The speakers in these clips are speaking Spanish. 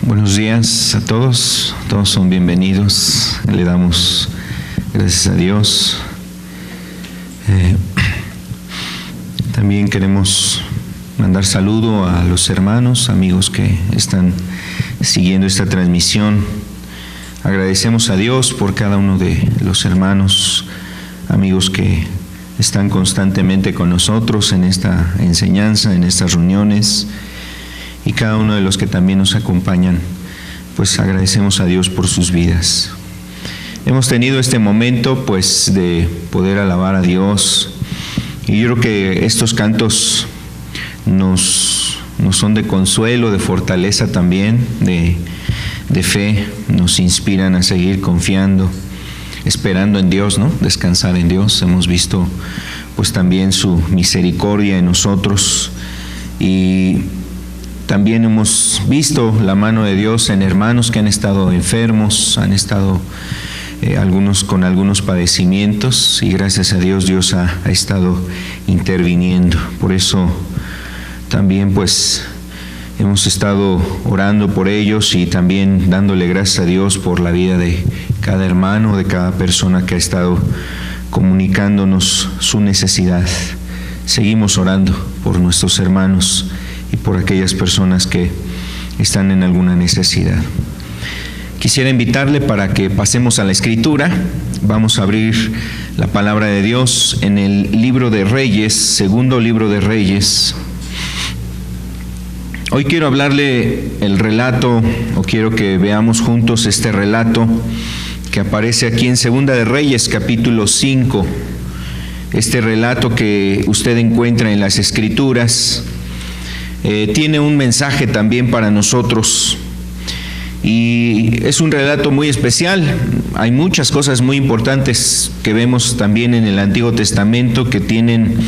Buenos días a todos son bienvenidos, le damos gracias a Dios. También queremos mandar saludo a los hermanos, amigos que están siguiendo esta transmisión. Agradecemos a Dios por cada uno de los hermanos, amigos que están constantemente con nosotros en esta enseñanza, en estas reuniones, y cada uno de los que también nos acompañan, pues agradecemos a Dios por sus vidas. Hemos tenido este momento pues de poder alabar a Dios, y yo creo que estos cantos nos son de consuelo, de fortaleza también, de fe, nos inspiran a seguir confiando, esperando en Dios, ¿no? Descansar en Dios. Hemos visto pues también su misericordia en nosotros, y también hemos visto la mano de Dios en hermanos que han estado enfermos, han estado algunos con algunos padecimientos, y gracias a Dios, Dios ha estado interviniendo. Por eso también pues hemos estado orando por ellos y también dándole gracias a Dios por la vida de cada hermano, de cada persona que ha estado comunicándonos su necesidad. Seguimos orando por nuestros hermanos y por aquellas personas que están en alguna necesidad. Quisiera invitarle para que pasemos a la Escritura. Vamos a abrir la palabra de Dios en el libro de Reyes, segundo libro de Reyes. Hoy quiero hablarle el relato, o quiero que veamos juntos este relato que aparece aquí en Segunda de Reyes, capítulo 5. Este relato que usted encuentra en las Escrituras tiene un mensaje también para nosotros, y es un relato muy especial. Hay muchas cosas muy importantes que vemos también en el Antiguo Testamento que tienen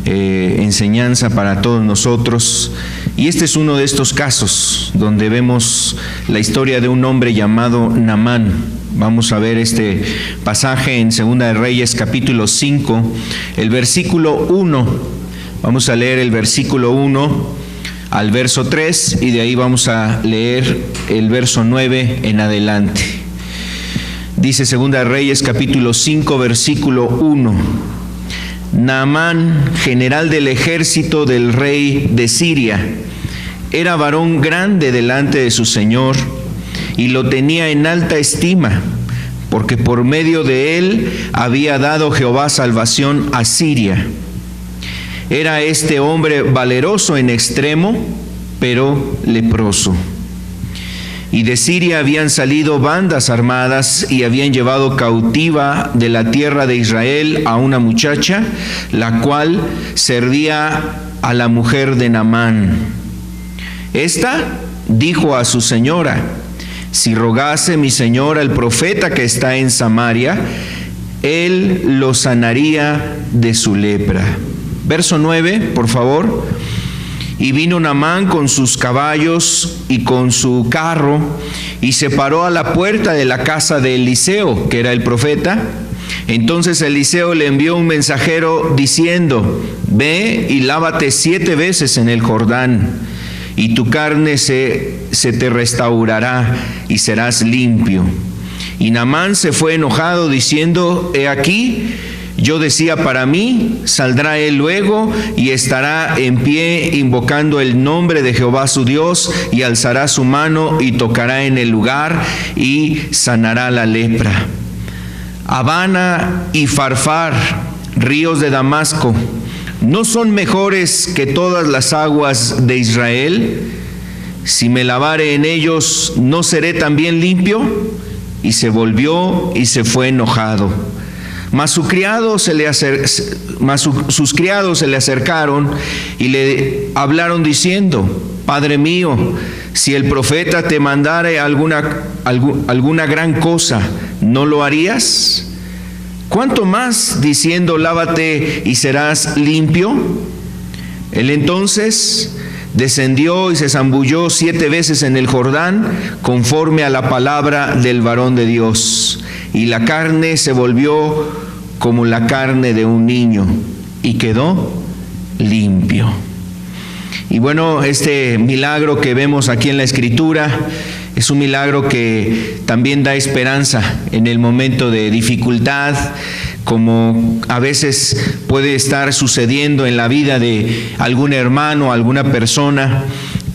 enseñanza para todos nosotros, y este es uno de estos casos donde vemos la historia de un hombre llamado Naamán. Vamos a ver este pasaje en Segunda de Reyes, capítulo 5, el versículo 1. Vamos a leer el versículo 1 al verso 3, y de ahí vamos a leer el verso 9 en adelante. Dice Segunda de Reyes, capítulo 5, versículo 1. Naamán, general del ejército del rey de Siria, era varón grande delante de su señor, y lo tenía en alta estima, porque por medio de él había dado Jehová salvación a Siria. Era este hombre valeroso en extremo, pero leproso. Y de Siria habían salido bandas armadas y habían llevado cautiva de la tierra de Israel a una muchacha, la cual servía a la mujer de Naamán. Esta dijo a su señora: si rogase mi señor al profeta que está en Samaria, él lo sanaría de su lepra. Verso 9, por favor. Y vino Naamán con sus caballos y con su carro, y se paró a la puerta de la casa de Eliseo, que era el profeta. Entonces Eliseo le envió un mensajero diciendo: ve y lávate 7 veces en el Jordán, y tu carne se te restaurará y serás limpio. Y Naamán se fue enojado diciendo: he aquí, yo decía para mí, saldrá él luego y estará en pie invocando el nombre de Jehová su Dios, y alzará su mano y tocará en el lugar y sanará la lepra. Abana y Farfar, ríos de Damasco, ¿no son mejores que todas las aguas de Israel? Si me lavare en ellos, ¿no seré también limpio? Y se volvió y se fue enojado. Mas sus criados se le acercaron y le hablaron diciendo: Padre mío, si el profeta te mandare alguna gran cosa, ¿no lo harías? ¿Cuánto más diciendo: lávate y serás limpio? Él entonces descendió y se zambulló 7 veces en el Jordán, conforme a la palabra del varón de Dios. Y la carne se volvió como la carne de un niño, y quedó limpio. Y bueno, este milagro que vemos aquí en la Escritura es un milagro que también da esperanza en el momento de dificultad, como a veces puede estar sucediendo en la vida de algún hermano, alguna persona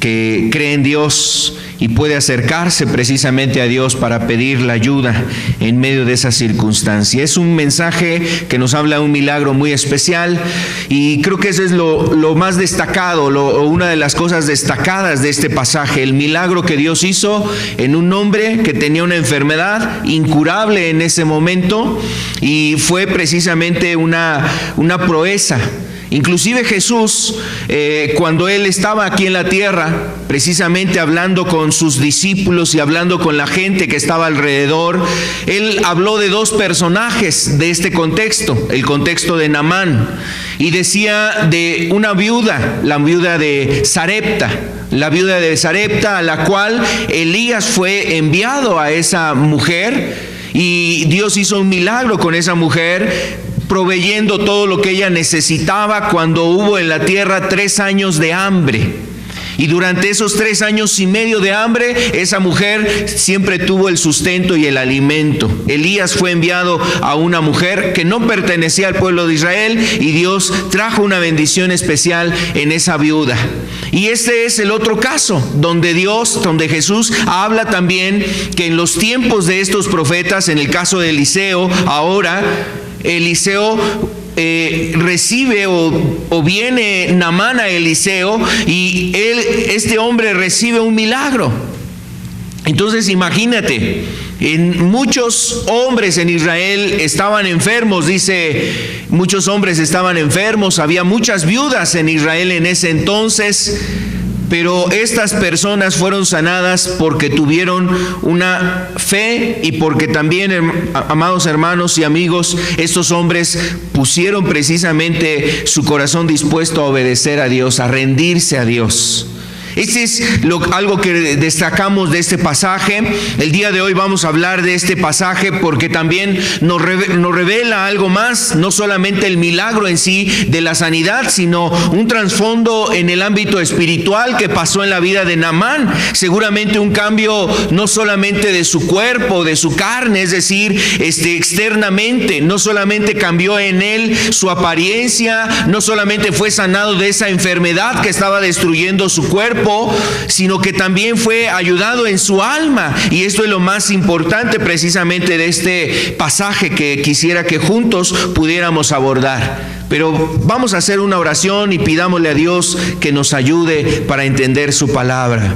que cree en Dios y puede acercarse precisamente a Dios para pedir la ayuda en medio de esa circunstancia. Es un mensaje que nos habla de un milagro muy especial, y creo que eso es lo más destacado, una de las cosas destacadas de este pasaje: el milagro que Dios hizo en un hombre que tenía una enfermedad incurable en ese momento, y fue precisamente una proeza. Inclusive Jesús, cuando Él estaba aquí en la tierra, precisamente hablando con sus discípulos y hablando con la gente que estaba alrededor, Él habló de 2 personajes de este contexto, el contexto de Naamán, y decía de una viuda, la viuda de Sarepta. La viuda de Sarepta, a la cual Elías fue enviado a esa mujer, y Dios hizo un milagro con esa mujer, proveyendo todo lo que ella necesitaba cuando hubo en la tierra 3 años de hambre. Y durante esos 3 años y medio de hambre, esa mujer siempre tuvo el sustento y el alimento. Elías fue enviado a una mujer que no pertenecía al pueblo de Israel, y Dios trajo una bendición especial en esa viuda. Y este es el otro caso, donde Jesús habla también que en los tiempos de estos profetas, en el caso de Eliseo, ahora Eliseo recibe o viene Naamán a Eliseo, y este hombre recibe un milagro. Entonces imagínate, muchos hombres en Israel estaban enfermos, muchos hombres estaban enfermos, había muchas viudas en Israel en ese entonces. Pero estas personas fueron sanadas porque tuvieron una fe, y porque también, amados hermanos y amigos, estos hombres pusieron precisamente su corazón dispuesto a obedecer a Dios, a rendirse a Dios. Este es algo que destacamos de este pasaje. El día de hoy vamos a hablar de este pasaje porque también nos revela algo más, no solamente el milagro en sí de la sanidad, sino un trasfondo en el ámbito espiritual que pasó en la vida de Naamán. Seguramente un cambio no solamente de su cuerpo, de su carne, es decir, externamente. No solamente cambió en él su apariencia, no solamente fue sanado de esa enfermedad que estaba destruyendo su cuerpo, sino que también fue ayudado en su alma. Y esto es lo más importante precisamente de este pasaje que quisiera que juntos pudiéramos abordar. Pero vamos a hacer una oración y pidámosle a Dios que nos ayude para entender su palabra.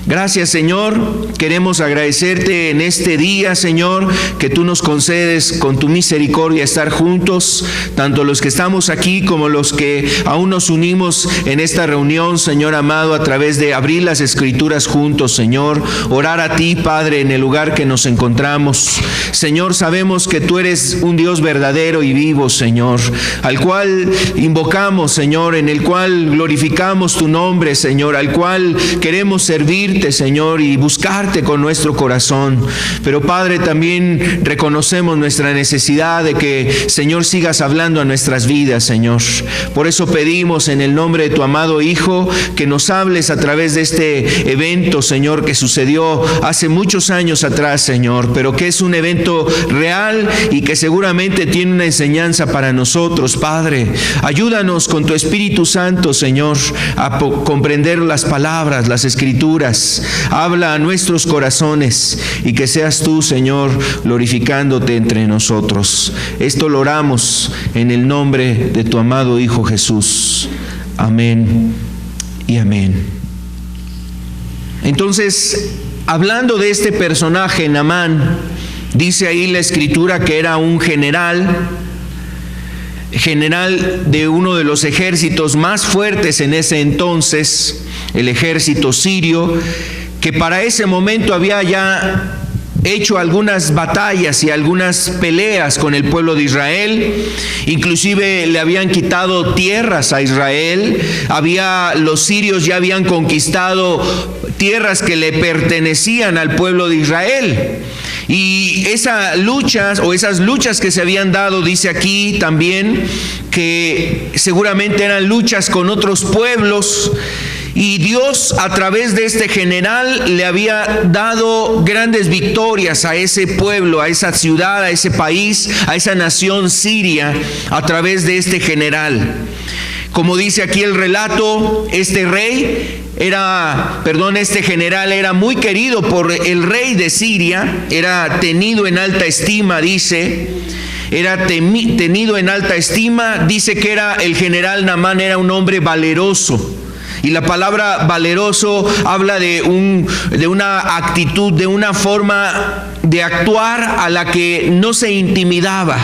Gracias, Señor. Queremos agradecerte en este día, Señor, que tú nos concedes con tu misericordia estar juntos, tanto los que estamos aquí como los que aún nos unimos en esta reunión, Señor amado, a través de abrir las Escrituras juntos, Señor. Orar a ti, Padre, en el lugar que nos encontramos. Señor, sabemos que tú eres un Dios verdadero y vivo, Señor, al cual invocamos, Señor, en el cual glorificamos tu nombre, Señor, al cual queremos servir, Señor, y buscarte con nuestro corazón. Pero Padre, también reconocemos nuestra necesidad de que, Señor, sigas hablando a nuestras vidas, Señor. Por eso pedimos en el nombre de tu amado Hijo que nos hables a través de este evento, Señor, que sucedió hace muchos años atrás, Señor, pero que es un evento real y que seguramente tiene una enseñanza para nosotros, Padre. Ayúdanos con tu Espíritu Santo, Señor, a comprender las palabras, las Escrituras, vidas, habla a nuestros corazones y que seas tú, Señor, glorificándote entre nosotros. Esto lo oramos en el nombre de tu amado Hijo Jesús. Amén y amén. Entonces, hablando de este personaje, Naamán, dice ahí la Escritura que era un general de uno de los ejércitos más fuertes en ese entonces, el ejército sirio, que para ese momento había ya hecho algunas batallas y algunas peleas con el pueblo de Israel. Inclusive le habían quitado tierras a Israel. Los sirios ya habían conquistado tierras que le pertenecían al pueblo de Israel. Y esas luchas que se habían dado, dice aquí también, que seguramente eran luchas con otros pueblos. Y Dios, a través de este general, le había dado grandes victorias a ese pueblo, a esa ciudad, a ese país, a esa nación siria, a través de este general. Como dice aquí el relato, este general era muy querido por el rey de Siria, era tenido en alta estima, dice. Era tenido en alta estima, dice que el general Naamán era un hombre valeroso. Y la palabra valeroso habla de una actitud, de una forma de actuar a la que no se intimidaba.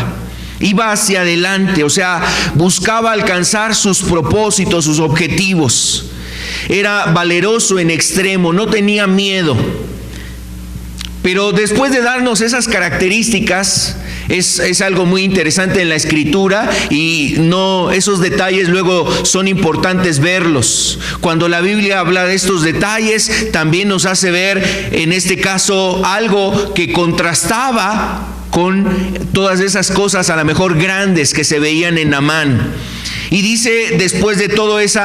Iba hacia adelante, o sea, buscaba alcanzar sus propósitos, sus objetivos. Era valeroso en extremo, no tenía miedo. Pero después de darnos esas características, es algo muy interesante en la Escritura, y esos detalles luego son importantes verlos. Cuando la Biblia habla de estos detalles, también nos hace ver en este caso algo que contrastaba con todas esas cosas a lo mejor grandes que se veían en Naamán. Y dice, después de todas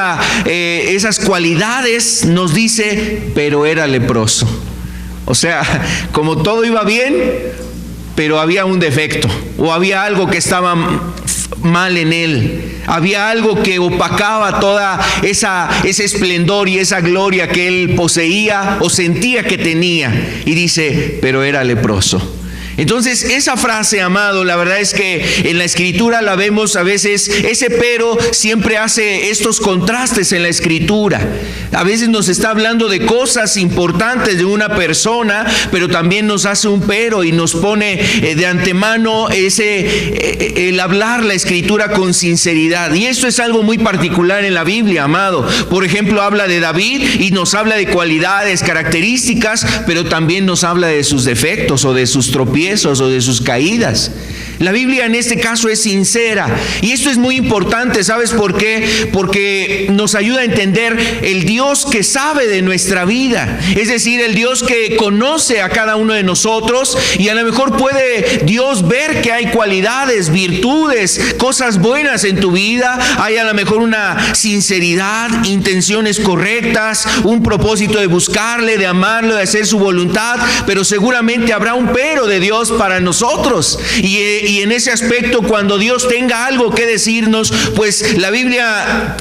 esas cualidades, nos dice, pero era leproso. O sea, como todo iba bien, pero había un defecto, o había algo que estaba mal en él. Había algo que opacaba toda ese esplendor y esa gloria que él poseía o sentía que tenía. Y dice, pero era leproso. Entonces, esa frase, amado, la verdad es que en la Escritura la vemos a veces. Ese pero siempre hace estos contrastes en la Escritura. A veces nos está hablando de cosas importantes de una persona, pero también nos hace un pero y nos pone de antemano el hablar la Escritura con sinceridad. Y esto es algo muy particular en la Biblia, amado. Por ejemplo, habla de David y nos habla de cualidades, características, pero también nos habla de sus defectos o de sus tropiezos o de sus caídas. La Biblia en este caso es sincera, y esto es muy importante. ¿Sabes por qué? Porque nos ayuda a entender el Dios que sabe de nuestra vida, es decir, el Dios que conoce a cada uno de nosotros, y a lo mejor puede Dios ver que hay cualidades, virtudes, cosas buenas en tu vida. Hay a lo mejor una sinceridad, intenciones correctas, un propósito de buscarle, de amarlo, de hacer su voluntad, pero seguramente habrá un pero de Dios para nosotros. Y en ese aspecto, cuando Dios tenga algo que decirnos, pues la Biblia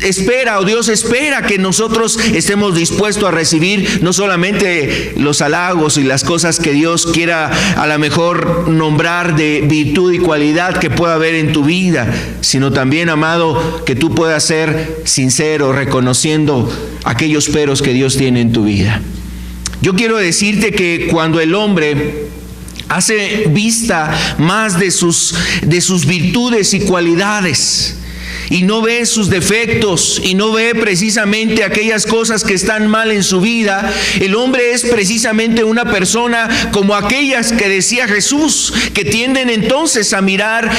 espera, o Dios espera, que nosotros estemos dispuestos a recibir no solamente los halagos y las cosas que Dios quiera a lo mejor nombrar de virtud y cualidad que pueda haber en tu vida, sino también, amado, que tú puedas ser sincero, reconociendo aquellos peros que Dios tiene en tu vida. Yo quiero decirte que cuando el hombre hace vista más de sus virtudes y cualidades, y no ve sus defectos, y no ve precisamente aquellas cosas que están mal en su vida, el hombre es precisamente una persona como aquellas que decía Jesús, que tienden entonces a mirar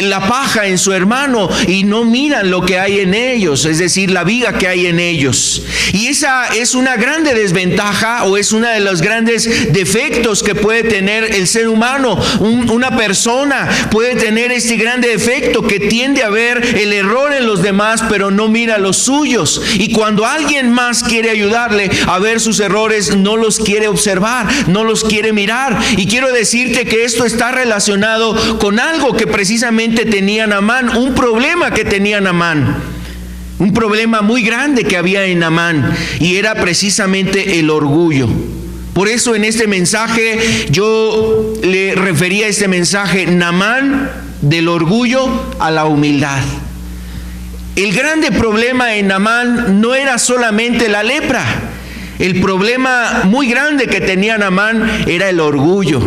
la paja en su hermano y no miran lo que hay en ellos, es decir, la viga que hay en ellos. Y esa es una grande desventaja, o es uno de los grandes defectos que puede tener el ser humano. Una persona puede tener este grande defecto, que tiende a ver el error en los demás, pero no mira los suyos. Y cuando alguien más quiere ayudarle a ver sus errores, no los quiere observar, no los quiere mirar. Y quiero decirte que esto está relacionado con algo que precisamente tenía Naamán, un problema que tenía Naamán. un problema muy grande que había en Naamán, y era precisamente el orgullo. Por eso en este mensaje yo le refería a este mensaje, Naamán, del orgullo a la humildad. El grande problema en Naamán no era solamente la lepra. El problema muy grande que tenía Naamán era el orgullo.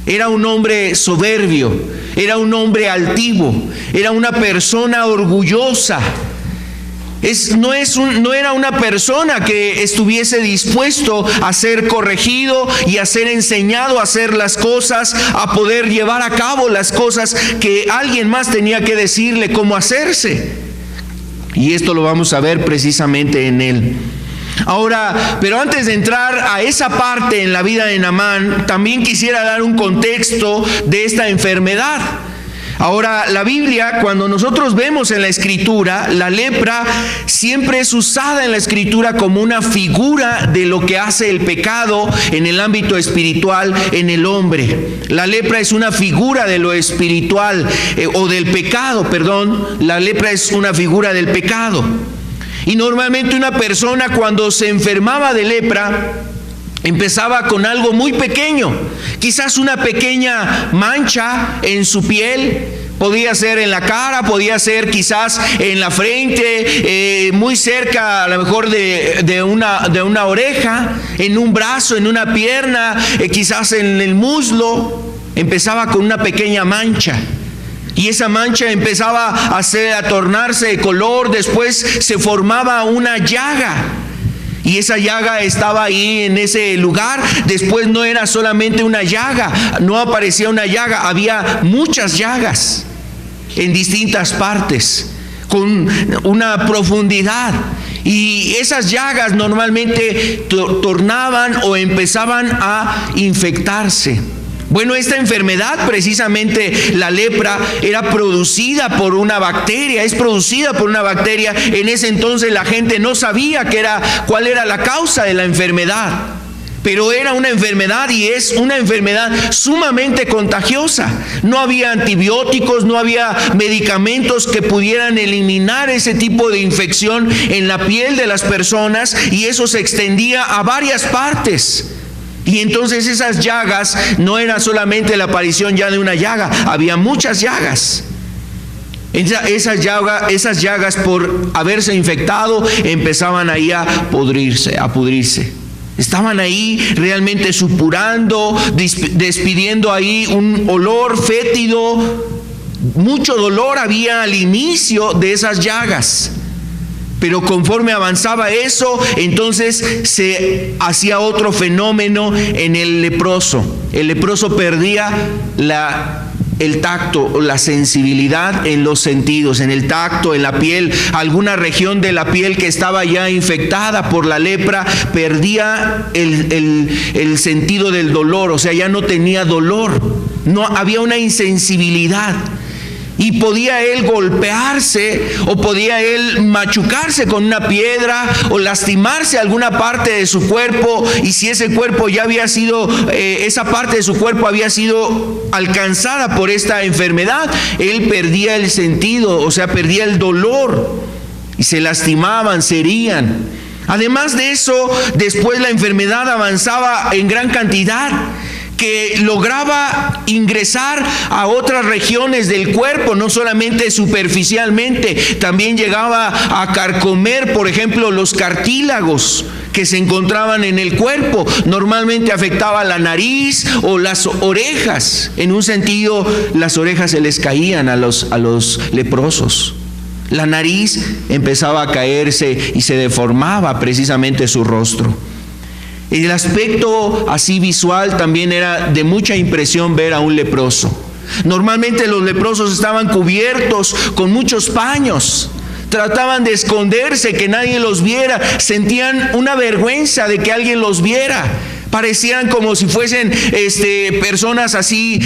Era un hombre soberbio, era un hombre altivo, era una persona orgullosa. No era una persona que estuviese dispuesto a ser corregido y a ser enseñado a hacer las cosas, a poder llevar a cabo las cosas que alguien más tenía que decirle cómo hacerse. Y esto lo vamos a ver precisamente en él. Ahora, pero antes de entrar a esa parte en la vida de Naamán, también quisiera dar un contexto de esta enfermedad. Ahora, la Biblia, cuando nosotros vemos en la Escritura, la lepra siempre es usada en la Escritura como una figura de lo que hace el pecado en el ámbito espiritual en el hombre. La lepra es una figura de lo espiritual, o del pecado, perdón. La lepra es una figura del pecado. Y normalmente una persona cuando se enfermaba de lepra, empezaba con algo muy pequeño, quizás una pequeña mancha en su piel, podía ser en la cara, podía ser quizás en la frente, muy cerca a lo mejor de una oreja, en un brazo, en una pierna, quizás en el muslo. Empezaba con una pequeña mancha. Y esa mancha empezaba a tornarse de color, después se formaba una llaga. Y esa llaga estaba ahí en ese lugar. Después no era solamente una llaga, no aparecía una llaga, había muchas llagas en distintas partes, con una profundidad. Y esas llagas normalmente tornaban o empezaban a infectarse. Bueno, esta enfermedad, precisamente la lepra, era producida por una bacteria, es producida por una bacteria. En ese entonces la gente no sabía cuál era la causa de la enfermedad, pero era una enfermedad y es una enfermedad sumamente contagiosa. No había antibióticos, no había medicamentos que pudieran eliminar ese tipo de infección en la piel de las personas, y eso se extendía a varias partes. Y entonces esas llagas no era solamente la aparición ya de una llaga, había muchas llagas. Esas llagas por haberse infectado empezaban ahí a pudrirse. Estaban ahí realmente supurando, despidiendo ahí un olor fétido. Mucho dolor había al inicio de esas llagas. Pero conforme avanzaba eso, entonces se hacía otro fenómeno en el leproso. El leproso perdía el tacto, la sensibilidad en los sentidos, en el tacto, en la piel. Alguna región de la piel que estaba ya infectada por la lepra perdía el sentido del dolor, o sea, ya no tenía dolor. No había una insensibilidad. Y podía él golpearse, o podía él machucarse con una piedra, o lastimarse alguna parte de su cuerpo. Y si ese cuerpo ya había sido, esa parte de su cuerpo había sido alcanzada por esta enfermedad, él perdía el sentido, o sea, perdía el dolor. Y se lastimaban, se herían. Además de eso, después la enfermedad avanzaba en gran cantidad, que lograba ingresar a otras regiones del cuerpo, no solamente superficialmente, también llegaba a carcomer, por ejemplo, los cartílagos que se encontraban en el cuerpo. Normalmente afectaba la nariz o las orejas. En un sentido, las orejas se les caían a los leprosos. La nariz empezaba a caerse y se deformaba precisamente su rostro. El aspecto así visual también era de mucha impresión ver a un leproso. Normalmente los leprosos estaban cubiertos con muchos paños. Trataban de esconderse, que nadie los viera. Sentían una vergüenza de que alguien los viera. Parecían como si fuesen personas así,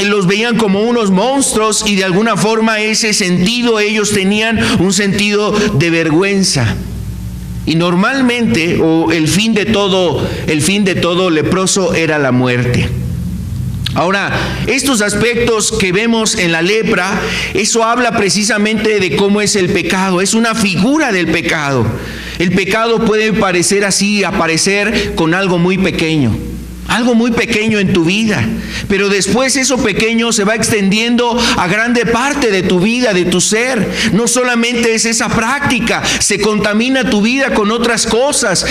los veían como unos monstruos, y de alguna forma ese sentido, ellos tenían un sentido de vergüenza. Y normalmente, o el fin de todo leproso era la muerte. Ahora, estos aspectos que vemos en la lepra, eso habla precisamente de cómo es el pecado, es una figura del pecado. El pecado puede parecer así, aparecer con algo muy pequeño en tu vida, pero después eso pequeño se va extendiendo a grande parte de tu vida, de tu ser. No solamente es esa práctica, se contamina tu vida con otras cosas.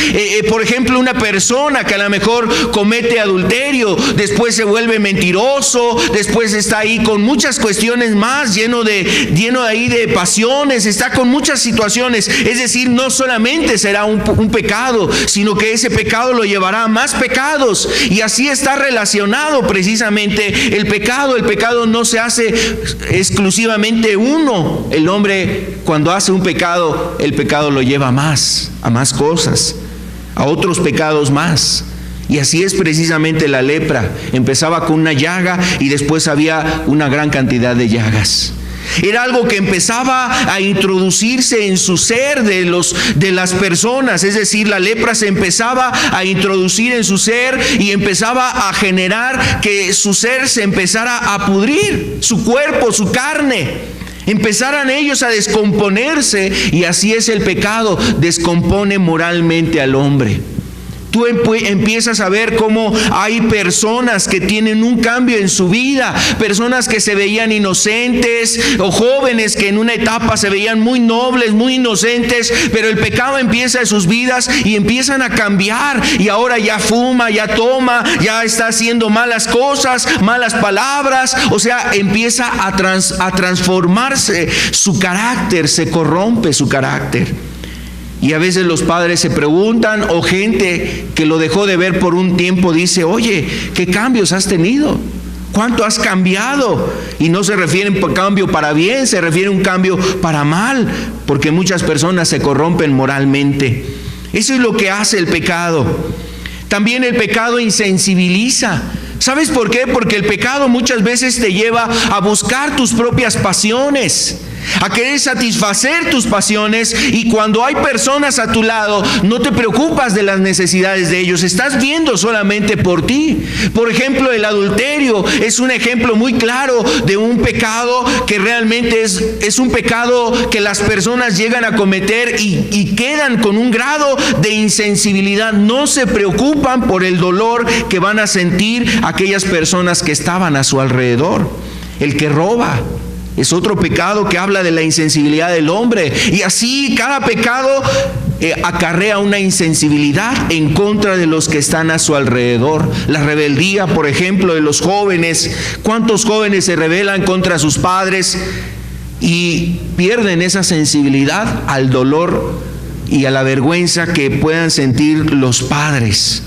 Por ejemplo, una persona que a lo mejor comete adulterio, después se vuelve mentiroso, después está ahí con muchas cuestiones más, lleno ahí de pasiones, está con muchas situaciones. Es decir, no solamente será un pecado, sino que ese pecado lo llevará a más pecados. Y así está relacionado precisamente el pecado. El pecado no se hace exclusivamente uno. El hombre, cuando hace un pecado, el pecado lo lleva a más cosas, a otros pecados más. Y así es precisamente la lepra. Empezaba con una llaga y después había una gran cantidad de llagas. Era algo que empezaba a introducirse en su ser de las personas. Es decir, la lepra se empezaba a introducir en su ser y empezaba a generar que su ser se empezara a pudrir, su cuerpo, su carne. Empezaran ellos a descomponerse, y así es el pecado, descompone moralmente al hombre. Tú empiezas a ver cómo hay personas que tienen un cambio en su vida, personas que se veían inocentes, o jóvenes que en una etapa se veían muy nobles, muy inocentes, pero el pecado empieza en sus vidas y empiezan a cambiar, y ahora ya fuma, ya toma, ya está haciendo malas cosas, malas palabras. O sea, empieza a transformarse su carácter, se corrompe su carácter. Y a veces los padres se preguntan, o gente que lo dejó de ver por un tiempo dice: oye, ¿qué cambios has tenido? ¿Cuánto has cambiado? Y no se refiere a un cambio para bien, se refiere a un cambio para mal, porque muchas personas se corrompen moralmente. Eso es lo que hace el pecado. También el pecado insensibiliza. ¿Sabes por qué? Porque el pecado muchas veces te lleva a buscar tus propias pasiones, a querer satisfacer tus pasiones, y cuando hay personas a tu lado no te preocupas de las necesidades de ellos, estás viendo solamente por ti. Por ejemplo, el adulterio es un ejemplo muy claro de un pecado que realmente es un pecado que las personas llegan a cometer y quedan con un grado de insensibilidad. No se preocupan por el dolor que van a sentir aquellas personas que estaban a su alrededor. El que roba es otro pecado que habla de la insensibilidad del hombre. Y así cada pecado acarrea una insensibilidad en contra de los que están a su alrededor. La rebeldía, por ejemplo, de los jóvenes. ¿Cuántos jóvenes se rebelan contra sus padres y pierden esa sensibilidad al dolor y a la vergüenza que puedan sentir los padres?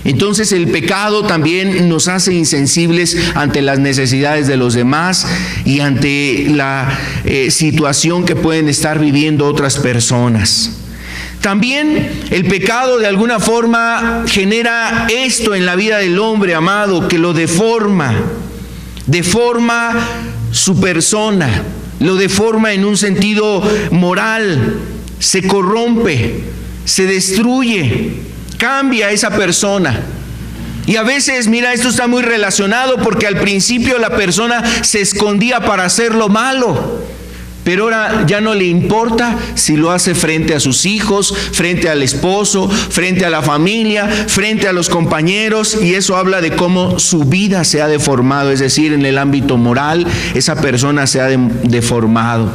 Entonces el pecado también nos hace insensibles ante las necesidades de los demás y ante la situación que pueden estar viviendo otras personas. También el pecado de alguna forma genera esto en la vida del hombre, amado, que lo deforma su persona, lo deforma en un sentido moral, se corrompe, se destruye, cambia esa persona. Y a veces, mira, esto está muy relacionado, porque al principio la persona se escondía para hacer lo malo, pero ahora ya no le importa si lo hace frente a sus hijos, frente al esposo, frente a la familia, frente a los compañeros, y eso habla de cómo su vida se ha deformado. Es decir, en el ámbito moral, esa persona se ha deformado.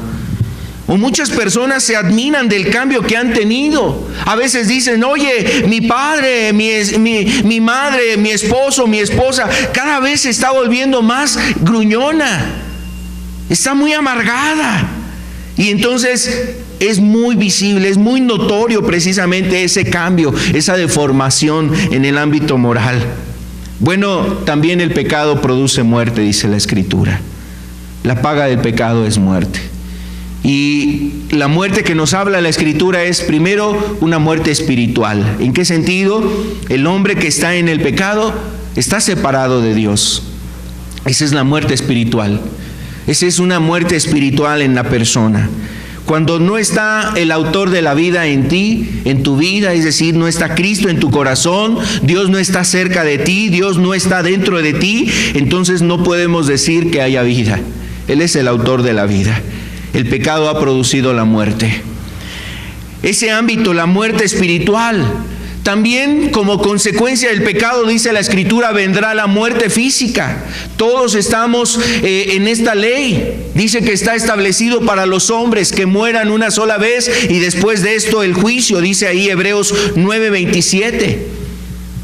O muchas personas se admiran del cambio que han tenido. A veces dicen: oye, mi padre, mi madre, mi esposo, mi esposa, cada vez se está volviendo más gruñona, está muy amargada. Y entonces es muy visible, es muy notorio precisamente ese cambio, esa deformación en el ámbito moral. Bueno, también el pecado produce muerte, dice la Escritura. La paga del pecado es muerte. Y la muerte que nos habla la Escritura es primero una muerte espiritual. ¿En qué sentido? El hombre que está en el pecado está separado de Dios. Esa es la muerte espiritual. Esa es una muerte espiritual en la persona. Cuando no está el autor de la vida en ti, en tu vida, es decir, no está Cristo en tu corazón, Dios no está cerca de ti, Dios no está dentro de ti, entonces no podemos decir que haya vida. Él es el autor de la vida. El pecado ha producido la muerte. Ese ámbito, la muerte espiritual. También como consecuencia del pecado, dice la Escritura, vendrá la muerte física. Todos estamos en esta ley. Dice que está establecido para los hombres que mueran una sola vez y después de esto el juicio. Dice ahí Hebreos 9:27.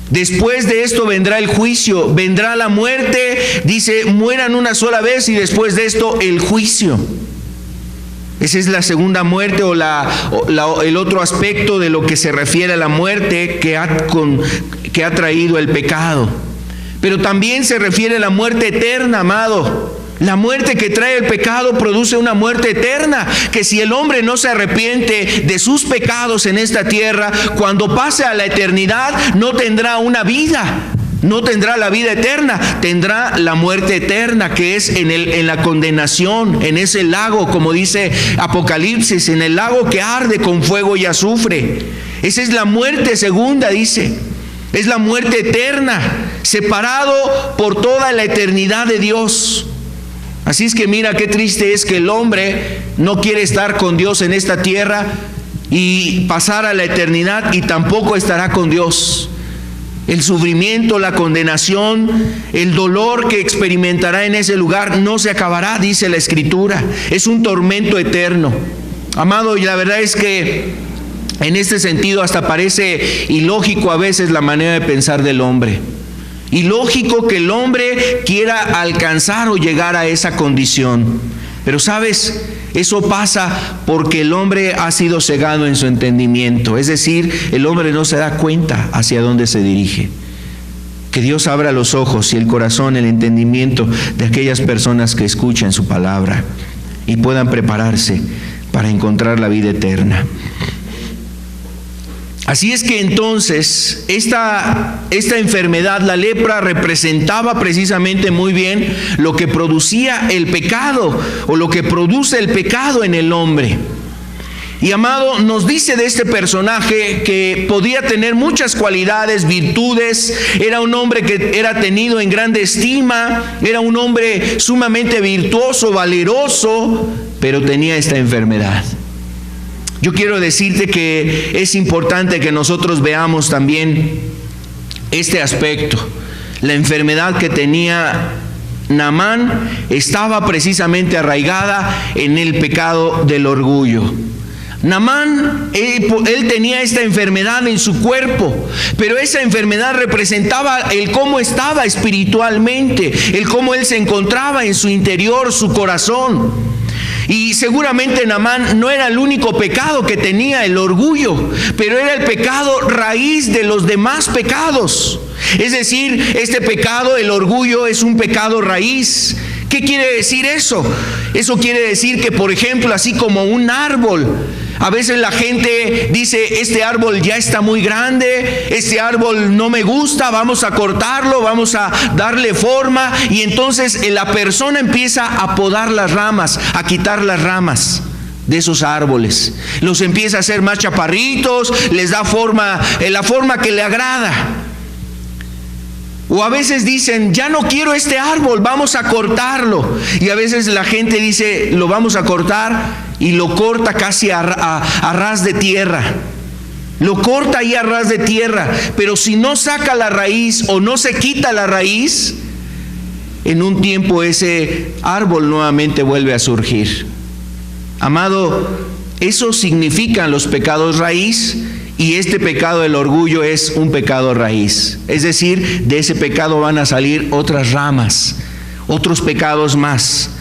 Después de esto vendrá el juicio, vendrá la muerte. Dice, mueran una sola vez y después de esto el juicio. Esa es la segunda muerte o el otro aspecto de lo que se refiere a la muerte que ha traído el pecado. Pero también se refiere a la muerte eterna, amado. La muerte que trae el pecado produce una muerte eterna, que si el hombre no se arrepiente de sus pecados en esta tierra, cuando pase a la eternidad no tendrá una vida. No tendrá la vida eterna, tendrá la muerte eterna, que es en la condenación, en ese lago, como dice Apocalipsis, en el lago que arde con fuego y azufre. Esa es la muerte segunda, dice. Es la muerte eterna, separado por toda la eternidad de Dios. Así es que mira qué triste es que el hombre no quiere estar con Dios en esta tierra y pasar a la eternidad, y tampoco estará con Dios. El sufrimiento, la condenación, el dolor que experimentará en ese lugar no se acabará, dice la Escritura. Es un tormento eterno. Amado, y la verdad es que en este sentido hasta parece ilógico a veces la manera de pensar del hombre. Ilógico que el hombre quiera alcanzar o llegar a esa condición. Pero ¿sabes? Eso pasa porque el hombre ha sido cegado en su entendimiento. Es decir, el hombre no se da cuenta hacia dónde se dirige. Que Dios abra los ojos y el corazón, el entendimiento de aquellas personas que escuchan su palabra y puedan prepararse para encontrar la vida eterna. Así es que entonces esta enfermedad, la lepra, representaba precisamente muy bien lo que producía el pecado o lo que produce el pecado en el hombre. Y amado, nos dice de este personaje que podía tener muchas cualidades, virtudes, era un hombre que era tenido en grande estima, era un hombre sumamente virtuoso, valeroso, pero tenía esta enfermedad. Yo quiero decirte que es importante que nosotros veamos también este aspecto. La enfermedad que tenía Naamán estaba precisamente arraigada en el pecado del orgullo. Naamán, él tenía esta enfermedad en su cuerpo, pero esa enfermedad representaba el cómo estaba espiritualmente, el cómo él se encontraba en su interior, su corazón. Y seguramente Naamán no era el único pecado que tenía, el orgullo, pero era el pecado raíz de los demás pecados. Es decir, este pecado, el orgullo, es un pecado raíz. ¿Qué quiere decir eso? Eso quiere decir que, por ejemplo, así como un árbol, a veces la gente dice, este árbol ya está muy grande, este árbol no me gusta, vamos a cortarlo, vamos a darle forma, y entonces la persona empieza a podar las ramas, a quitar las ramas de esos árboles, los empieza a hacer más chaparritos, les da forma, la forma que le agrada. O a veces dicen, ya no quiero este árbol, vamos a cortarlo. Y a veces la gente dice, lo vamos a cortar, y lo corta casi a ras de tierra. Lo corta ahí a ras de tierra. Pero si no saca la raíz o no se quita la raíz, en un tiempo ese árbol nuevamente vuelve a surgir. Amado, eso significan los pecados raíz. Y este pecado del orgullo es un pecado raíz. Es decir, de ese pecado van a salir otras ramas, otros pecados más.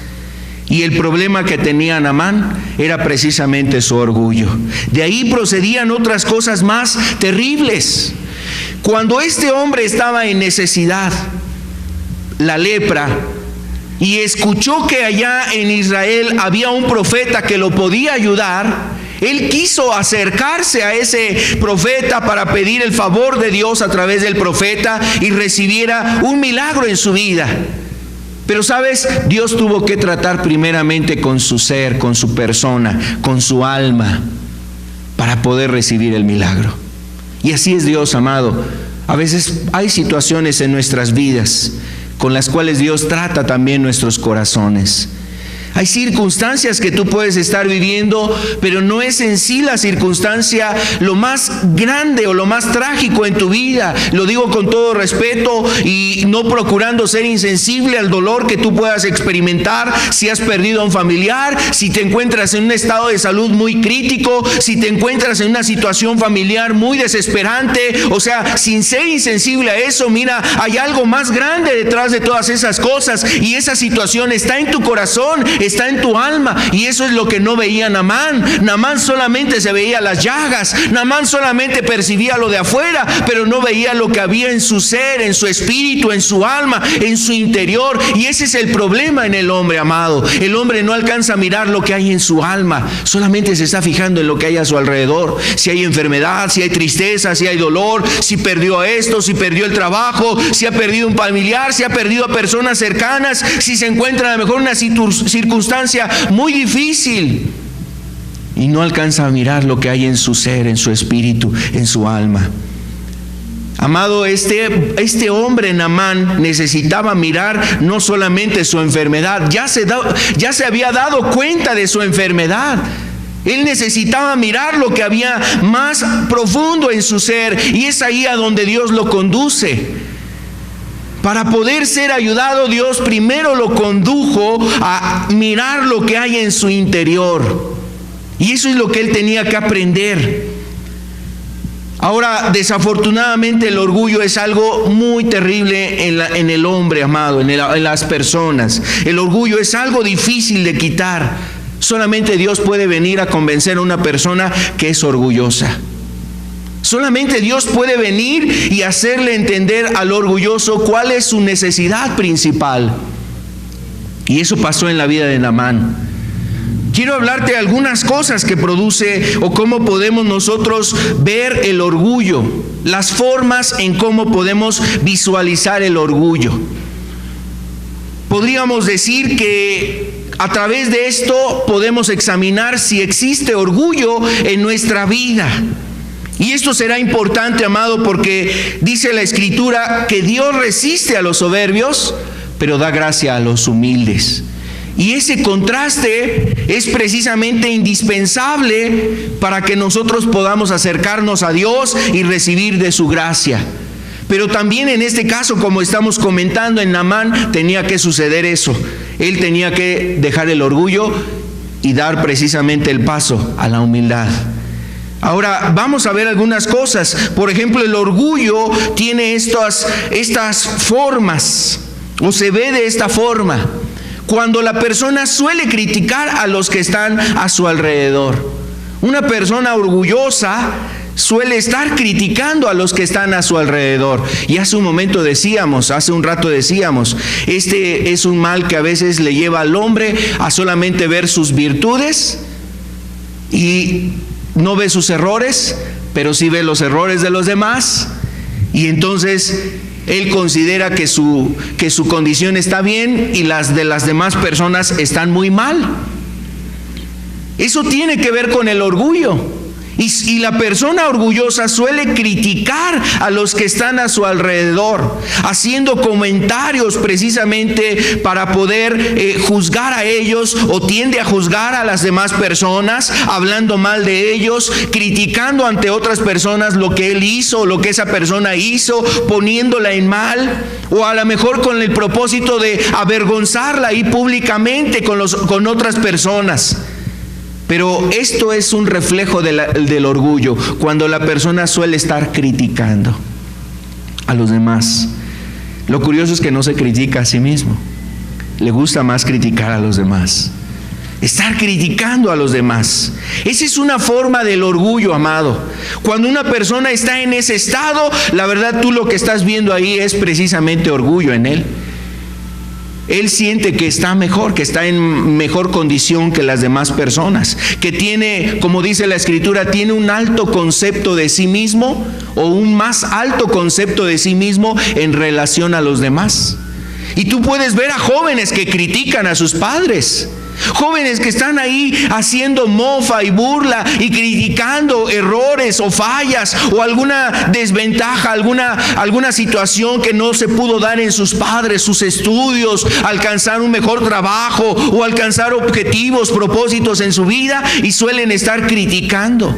Y el problema que tenía Naamán era precisamente su orgullo. De ahí procedían otras cosas más terribles. Cuando este hombre estaba en necesidad, la lepra, y escuchó que allá en Israel había un profeta que lo podía ayudar, él quiso acercarse a ese profeta para pedir el favor de Dios a través del profeta y recibiera un milagro en su vida. Pero sabes, Dios tuvo que tratar primeramente con su ser, con su persona, con su alma, para poder recibir el milagro. Y así es Dios, amado. A veces hay situaciones en nuestras vidas con las cuales Dios trata también nuestros corazones. Hay circunstancias que tú puedes estar viviendo, pero no es en sí la circunstancia lo más grande o lo más trágico en tu vida. Lo digo con todo respeto y no procurando ser insensible al dolor que tú puedas experimentar si has perdido a un familiar, si te encuentras en un estado de salud muy crítico, si te encuentras en una situación familiar muy desesperante. O sea, sin ser insensible a eso, mira, hay algo más grande detrás de todas esas cosas, y esa situación está en tu corazón, está en tu alma, y eso es lo que no veía Naamán. Naamán solamente se veía las llagas, Naamán solamente percibía lo de afuera, pero no veía lo que había en su ser, en su espíritu, en su alma, en su interior. Y ese es el problema en el hombre, amado. El hombre no alcanza a mirar lo que hay en su alma, solamente se está fijando en lo que hay a su alrededor. Si hay enfermedad, si hay tristeza, si hay dolor, si perdió esto, si perdió el trabajo, si ha perdido un familiar, si ha perdido a personas cercanas, si se encuentra a lo mejor en una circunstancia muy difícil, y no alcanza a mirar lo que hay en su ser, en su espíritu, en su alma. Amado, este hombre Naamán necesitaba mirar no solamente su enfermedad, ya se había dado cuenta de su enfermedad. Él necesitaba mirar lo que había más profundo en su ser, y es ahí a donde Dios lo conduce. Para poder ser ayudado, Dios primero lo condujo a mirar lo que hay en su interior. Y eso es lo que él tenía que aprender. Ahora, desafortunadamente, el orgullo es algo muy terrible en el hombre, amado, en las personas. El orgullo es algo difícil de quitar. Solamente Dios puede venir a convencer a una persona que es orgullosa. Solamente Dios puede venir y hacerle entender al orgulloso cuál es su necesidad principal. Y eso pasó en la vida de Naamán. Quiero hablarte de algunas cosas que produce o cómo podemos nosotros ver el orgullo, las formas en cómo podemos visualizar el orgullo. Podríamos decir que a través de esto podemos examinar si existe orgullo en nuestra vida. Y esto será importante, amado, porque dice la Escritura que Dios resiste a los soberbios, pero da gracia a los humildes. Y ese contraste es precisamente indispensable para que nosotros podamos acercarnos a Dios y recibir de su gracia. Pero también en este caso, como estamos comentando, en Naamán tenía que suceder eso. Él tenía que dejar el orgullo y dar precisamente el paso a la humildad. Ahora vamos a ver algunas cosas. Por ejemplo, el orgullo tiene estas formas, o se ve de esta forma, cuando la persona suele criticar a los que están a su alrededor. Una persona orgullosa suele estar criticando a los que están a su alrededor. Y hace un rato decíamos, este es un mal que a veces le lleva al hombre a solamente ver sus virtudes y no ve sus errores, pero sí ve los errores de los demás, y entonces él considera que su condición está bien y las de las demás personas están muy mal. Eso tiene que ver con el orgullo. Y la persona orgullosa suele criticar a los que están a su alrededor, haciendo comentarios precisamente para poder juzgar a ellos, o tiende a juzgar a las demás personas, hablando mal de ellos, criticando ante otras personas lo que él hizo o lo que esa persona hizo, poniéndola en mal, o a lo mejor con el propósito de avergonzarla ahí públicamente con otras personas. Pero esto es un reflejo del orgullo, cuando la persona suele estar criticando a los demás. Lo curioso es que no se critica a sí mismo, le gusta más criticar a los demás, estar criticando a los demás. Esa es una forma del orgullo, amado. Cuando una persona está en ese estado, la verdad, tú lo que estás viendo ahí es precisamente orgullo en él. Él siente que está mejor, que está en mejor condición que las demás personas, que tiene, como dice la Escritura, tiene un alto concepto de sí mismo, o un más alto concepto de sí mismo en relación a los demás. Y tú puedes ver a jóvenes que critican a sus padres. Jóvenes que están ahí haciendo mofa y burla y criticando errores o fallas o alguna desventaja, alguna situación que no se pudo dar en sus padres, sus estudios, alcanzar un mejor trabajo o alcanzar objetivos, propósitos en su vida, y suelen estar criticando.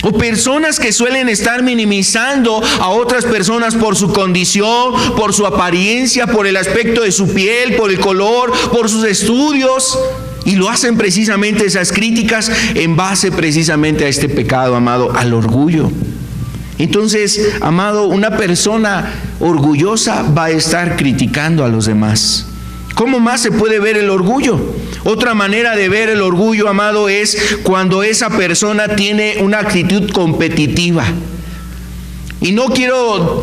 O personas que suelen estar minimizando a otras personas por su condición, por su apariencia, por el aspecto de su piel, por el color, por sus estudios. Y lo hacen precisamente esas críticas en base precisamente a este pecado, amado, al orgullo. Entonces, amado, una persona orgullosa va a estar criticando a los demás. ¿Cómo más se puede ver el orgullo? Otra manera de ver el orgullo, amado, es cuando esa persona tiene una actitud competitiva. Y no quiero,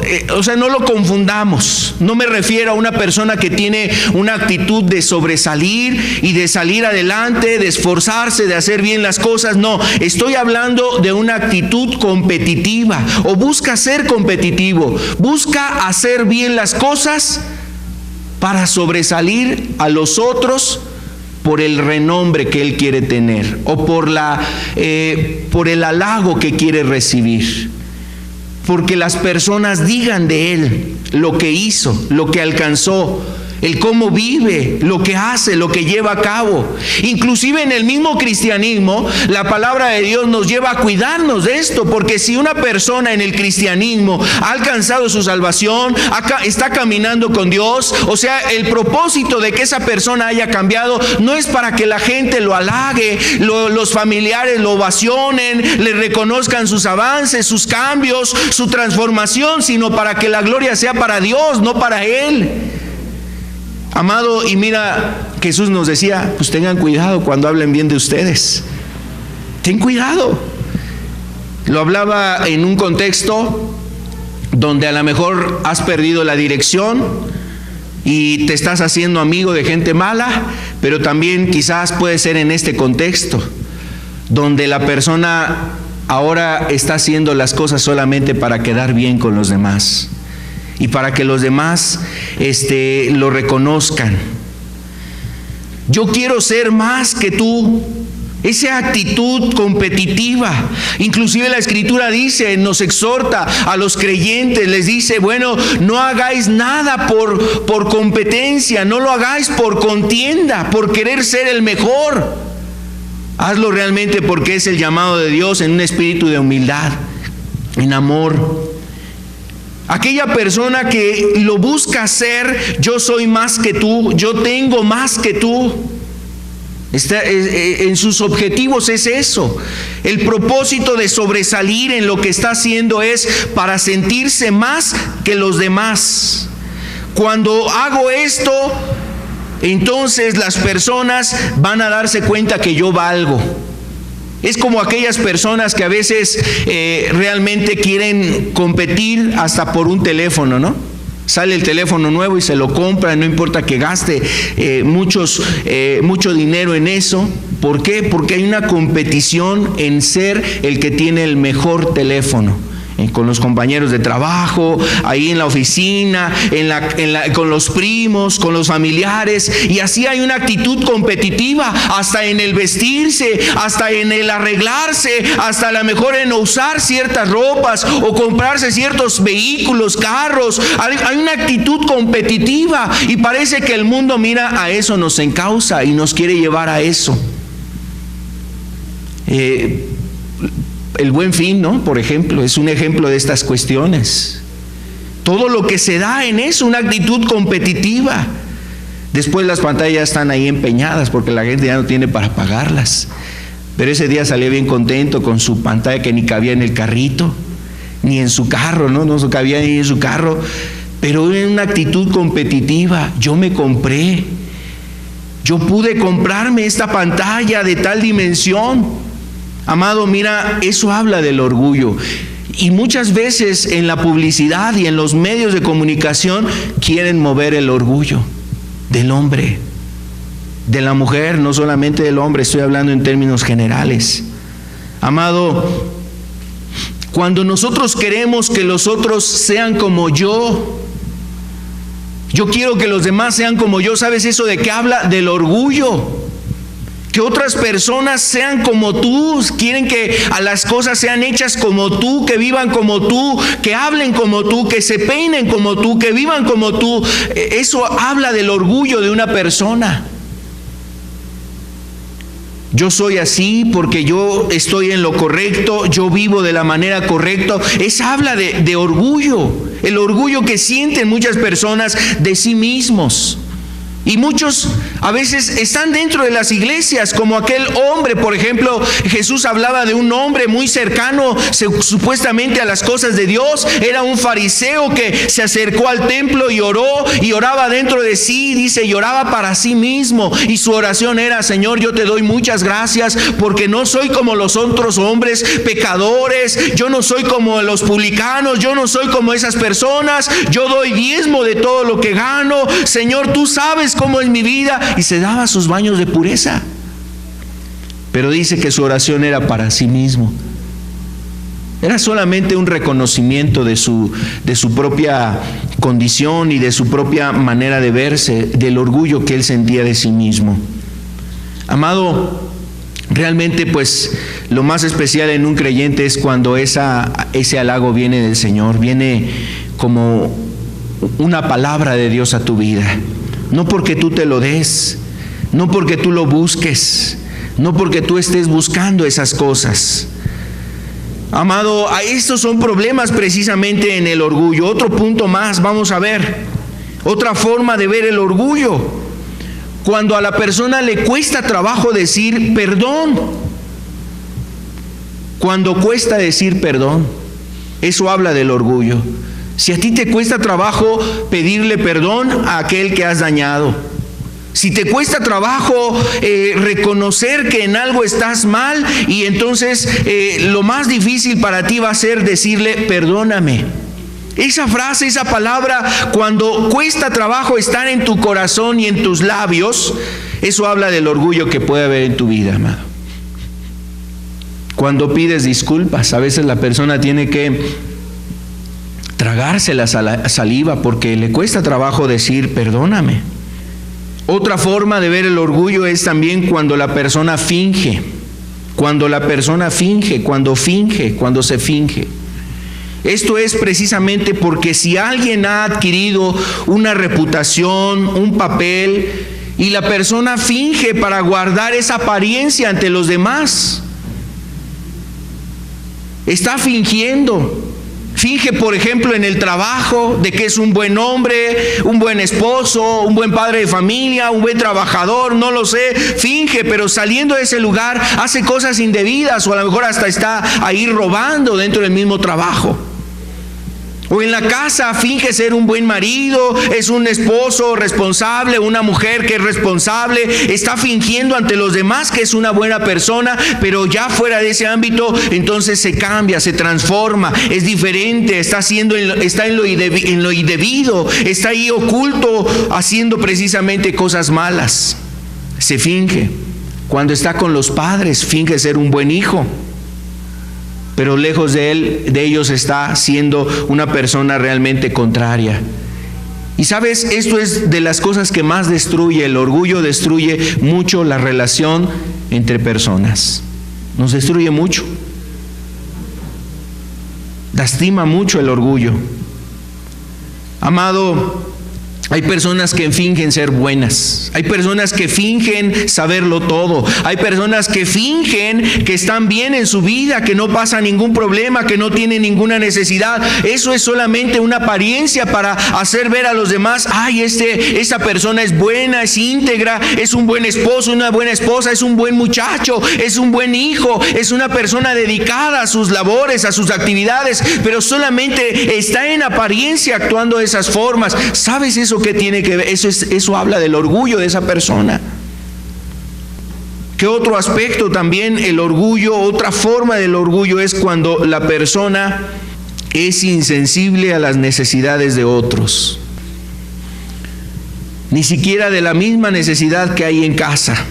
no lo confundamos. No me refiero a una persona que tiene una actitud de sobresalir y de salir adelante, de esforzarse, de hacer bien las cosas. No, estoy hablando de una actitud competitiva, o busca ser competitivo, busca hacer bien las cosas para sobresalir a los otros por el renombre que él quiere tener o por el halago que quiere recibir. Porque las personas digan de él lo que hizo, lo que alcanzó, el cómo vive, lo que hace, lo que lleva a cabo. Inclusive en el mismo cristianismo, la palabra de Dios nos lleva a cuidarnos de esto, porque si una persona en el cristianismo ha alcanzado su salvación, está caminando con Dios, o sea, el propósito de que esa persona haya cambiado no es para que la gente lo halague, los familiares lo ovacionen, le reconozcan sus avances, sus cambios, su transformación, sino para que la gloria sea para Dios, no para él. Amado, y mira, Jesús nos decía, pues tengan cuidado cuando hablen bien de ustedes. Ten cuidado. Lo hablaba en un contexto donde a lo mejor has perdido la dirección y te estás haciendo amigo de gente mala, pero también quizás puede ser en este contexto donde la persona ahora está haciendo las cosas solamente para quedar bien con los demás y para que los demás lo reconozcan. Yo quiero ser más que tú. Esa actitud competitiva. Inclusive la Escritura dice, nos exhorta a los creyentes, les dice, bueno, no hagáis nada por competencia, no lo hagáis por contienda, por querer ser el mejor. Hazlo realmente porque es el llamado de Dios, en un espíritu de humildad, en amor. Aquella persona que lo busca hacer, yo soy más que tú, yo tengo más que tú. En sus objetivos es eso. El propósito de sobresalir en lo que está haciendo es para sentirse más que los demás. Cuando hago esto, entonces las personas van a darse cuenta que yo valgo. Es como aquellas personas que a veces realmente quieren competir hasta por un teléfono, ¿no? Sale el teléfono nuevo y se lo compran, no importa que gaste mucho dinero en eso. ¿Por qué? Porque hay una competición en ser el que tiene el mejor teléfono. Con los compañeros de trabajo, ahí en la oficina, con los primos, con los familiares, y así hay una actitud competitiva, hasta en el vestirse, hasta en el arreglarse, hasta a lo mejor en usar ciertas ropas o comprarse ciertos vehículos, carros. Hay una actitud competitiva y parece que el mundo mira a eso, nos encausa y nos quiere llevar a eso. El Buen Fin, ¿no? Por ejemplo, es un ejemplo de estas cuestiones. Todo lo que se da en eso, una actitud competitiva. Después las pantallas están ahí empeñadas porque la gente ya no tiene para pagarlas. Pero ese día salía bien contento con su pantalla que ni cabía en el carrito, ni en su carro, no cabía ni en su carro. Pero en una actitud competitiva. Yo me compré. Yo pude comprarme esta pantalla de tal dimensión. Amado, mira, eso habla del orgullo. Y muchas veces en la publicidad y en los medios de comunicación quieren mover el orgullo del hombre, de la mujer, no solamente del hombre, estoy hablando en términos generales. Amado, cuando nosotros queremos que los otros sean como yo, Yo quiero que los demás sean como yo. ¿Sabes eso de qué habla? Del orgullo. Que otras personas sean como tú, quieren que a las cosas sean hechas como tú, que vivan como tú, que hablen como tú, que se peinen como tú, que vivan como tú. Eso habla del orgullo de una persona. Yo soy así porque yo estoy en lo correcto, yo vivo de la manera correcta. Eso habla de orgullo, el orgullo que sienten muchas personas de sí mismos. Y muchos a veces están dentro de las iglesias, como aquel hombre, por ejemplo. Jesús hablaba de un hombre muy cercano supuestamente a las cosas de Dios. Era un fariseo que se acercó al templo y oró, y oraba dentro de sí, dice, y oraba para sí mismo. Y su oración era: Señor, yo te doy muchas gracias porque no soy como los otros hombres pecadores, yo no soy como los publicanos, yo no soy como esas personas, yo doy diezmo de todo lo que gano. Señor, tú sabes cómo es mi vida. Y se daba sus baños de pureza. Pero dice que su oración era para sí mismo. Era solamente un reconocimiento de su propia condición y de su propia manera de verse, del orgullo que él sentía de sí mismo. Amado, realmente pues lo más especial en un creyente es cuando ese halago viene del Señor, viene como una palabra de Dios a tu vida. No porque tú te lo des, no porque tú lo busques, no porque tú estés buscando esas cosas. Amado, estos son problemas precisamente en el orgullo. Otro punto más, vamos a ver. Otra forma de ver el orgullo. Cuando a la persona le cuesta trabajo decir perdón. Cuando cuesta decir perdón, eso habla del orgullo. Si a ti te cuesta trabajo pedirle perdón a aquel que has dañado, si te cuesta trabajo reconocer que en algo estás mal, y entonces lo más difícil para ti va a ser decirle perdóname. Esa frase, esa palabra, cuando cuesta trabajo estar en tu corazón y en tus labios, eso habla del orgullo que puede haber en tu vida, amado. Cuando pides disculpas, a veces la persona tiene que tragarse la saliva porque le cuesta trabajo decir perdóname. Otra forma de ver el orgullo es también cuando la persona finge. Cuando se finge. Esto es precisamente porque si alguien ha adquirido una reputación, un papel, y la persona finge para guardar esa apariencia ante los demás, está fingiendo. Finge, por ejemplo, en el trabajo, de que es un buen hombre, un buen esposo, un buen padre de familia, un buen trabajador, no lo sé. Finge, pero saliendo de ese lugar hace cosas indebidas, o a lo mejor hasta está ahí robando dentro del mismo trabajo. O en la casa finge ser un buen marido, es un esposo responsable, una mujer que es responsable, está fingiendo ante los demás que es una buena persona, pero ya fuera de ese ámbito, entonces se cambia, se transforma, es diferente, está en lo indebido, está ahí oculto, haciendo precisamente cosas malas. Se finge. Cuando está con los padres, finge ser un buen hijo, pero lejos de ellos está siendo una persona realmente contraria. Y sabes, esto es de las cosas que más destruye. El orgullo destruye mucho la relación entre personas. Nos destruye mucho. Lastima mucho el orgullo. Amado, hay personas que fingen ser buenas. Hay personas que fingen saberlo todo. Hay personas que fingen que están bien en su vida, que no pasa ningún problema, que no tienen ninguna necesidad. Eso es solamente una apariencia para hacer ver a los demás: ay, esa persona es buena, es íntegra, es un buen esposo, una buena esposa, es un buen muchacho, es un buen hijo, es una persona dedicada a sus labores, a sus actividades, pero solamente está en apariencia actuando de esas formas. ¿Sabes eso que tiene que ver? Eso habla del orgullo de esa persona. ¿Qué otro aspecto también? El orgullo, otra forma del orgullo es cuando la persona es insensible a las necesidades de otros, ni siquiera de la misma necesidad que hay en casa.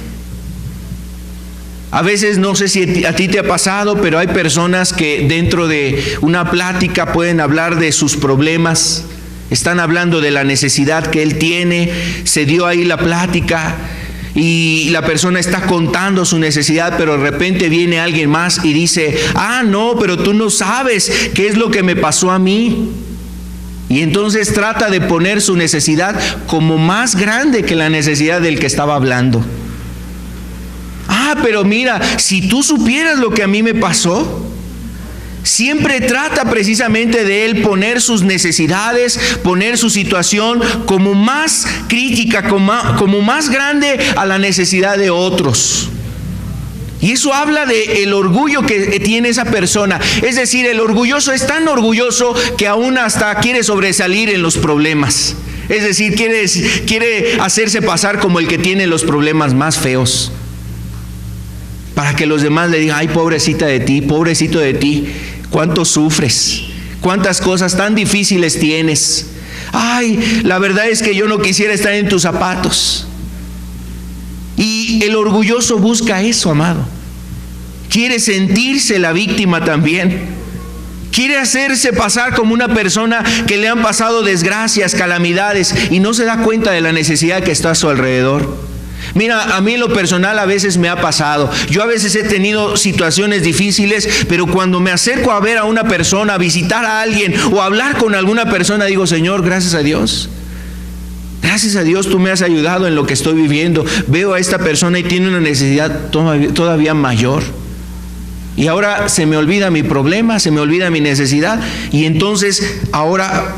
A veces, no sé si a ti te ha pasado, pero hay personas que dentro de una plática pueden hablar de sus problemas Están hablando de la necesidad que él tiene, se dio ahí la plática y la persona está contando su necesidad, pero de repente viene alguien más y dice, no, pero tú no sabes qué es lo que me pasó a mí. Y entonces trata de poner su necesidad como más grande que la necesidad del que estaba hablando. Pero mira, si tú supieras lo que a mí me pasó. Siempre trata precisamente de él poner sus necesidades, poner su situación como más crítica, como más grande a la necesidad de otros. Y eso habla del orgullo que tiene esa persona. Es decir, el orgulloso es tan orgulloso que aún hasta quiere sobresalir en los problemas. Es decir, quiere hacerse pasar como el que tiene los problemas más feos, para que los demás le digan, ay, pobrecita de ti, pobrecito de ti, cuánto sufres, cuántas cosas tan difíciles tienes. Ay, la verdad es que yo no quisiera estar en tus zapatos. Y el orgulloso busca eso, amado. Quiere sentirse la víctima también. Quiere hacerse pasar como una persona que le han pasado desgracias, calamidades, y no se da cuenta de la necesidad que está a su alrededor. Mira, a mí en lo personal a veces me ha pasado. Yo a veces he tenido situaciones difíciles, pero cuando me acerco a ver a una persona, a visitar a alguien o a hablar con alguna persona, digo, Señor, gracias a Dios. Gracias a Dios tú me has ayudado en lo que estoy viviendo. Veo a esta persona y tiene una necesidad todavía mayor. Y ahora se me olvida mi problema, se me olvida mi necesidad. Y entonces ahora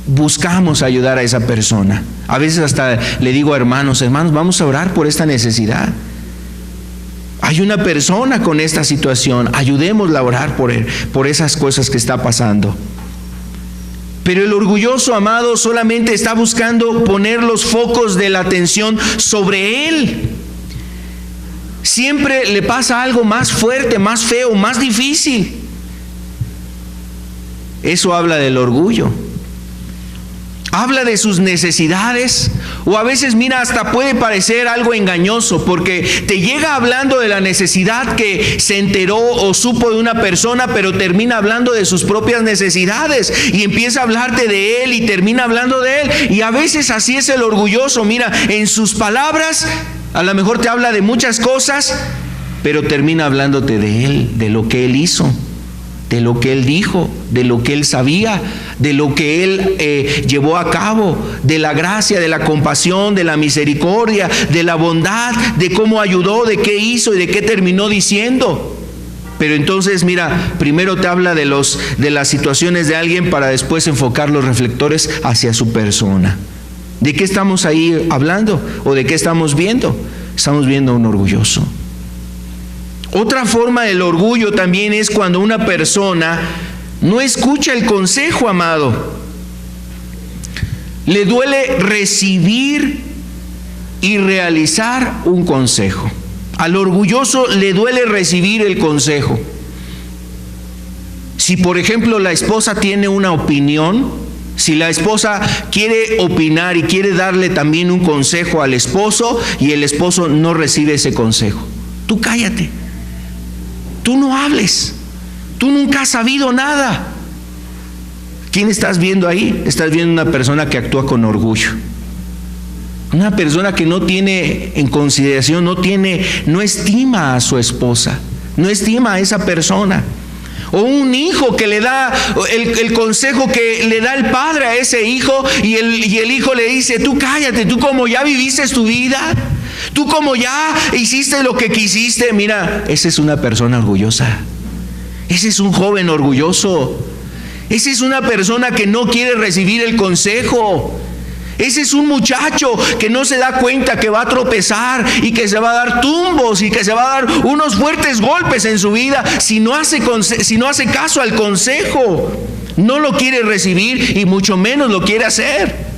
buscamos ayudar a esa persona. A veces hasta le digo a hermanos, vamos a orar por esta necesidad. Hay una persona con esta situación, ayudémosla a orar por esas cosas que está pasando. Pero el orgulloso, amado, solamente está buscando poner los focos de la atención sobre él. Siempre le pasa algo más fuerte, más feo, más difícil. Eso habla del orgullo. Habla de sus necesidades, o a veces, mira, hasta puede parecer algo engañoso, porque te llega hablando de la necesidad que se enteró o supo de una persona, pero termina hablando de sus propias necesidades y empieza a hablarte de él y termina hablando de él. Y a veces así es el orgulloso. Mira, en sus palabras a lo mejor te habla de muchas cosas, pero termina hablándote de él, de lo que él hizo, de lo que él dijo, de lo que él sabía, de lo que él llevó a cabo, de la gracia, de la compasión, de la misericordia, de la bondad, de cómo ayudó, de qué hizo y de qué terminó diciendo. Pero entonces, mira, primero te habla de las situaciones de alguien para después enfocar los reflectores hacia su persona. ¿De qué estamos ahí hablando? ¿O de qué estamos viendo? Estamos viendo a un orgulloso. Otra forma del orgullo también es cuando una persona no escucha el consejo, amado. Le duele recibir y realizar un consejo. Al orgulloso le duele recibir el consejo. Si, por ejemplo, la esposa tiene una opinión, si la esposa quiere opinar y quiere darle también un consejo al esposo y el esposo no recibe ese consejo, tú cállate. Tú no hables. Tú nunca has sabido nada. ¿Quién estás viendo ahí? Estás viendo una persona que actúa con orgullo. Una persona que no tiene en consideración, no estima a su esposa, no estima a esa persona. O un hijo que le da el consejo que le da el padre a ese hijo y el hijo le dice, tú cállate, tú como ya viviste tu vida, tú como ya hiciste lo que quisiste. Mira, esa es una persona orgullosa. Ese es un joven orgulloso. Esa es una persona que no quiere recibir el consejo. Ese es un muchacho que no se da cuenta que va a tropezar y que se va a dar tumbos y que se va a dar unos fuertes golpes en su vida si no hace caso al consejo. No lo quiere recibir y mucho menos lo quiere hacer.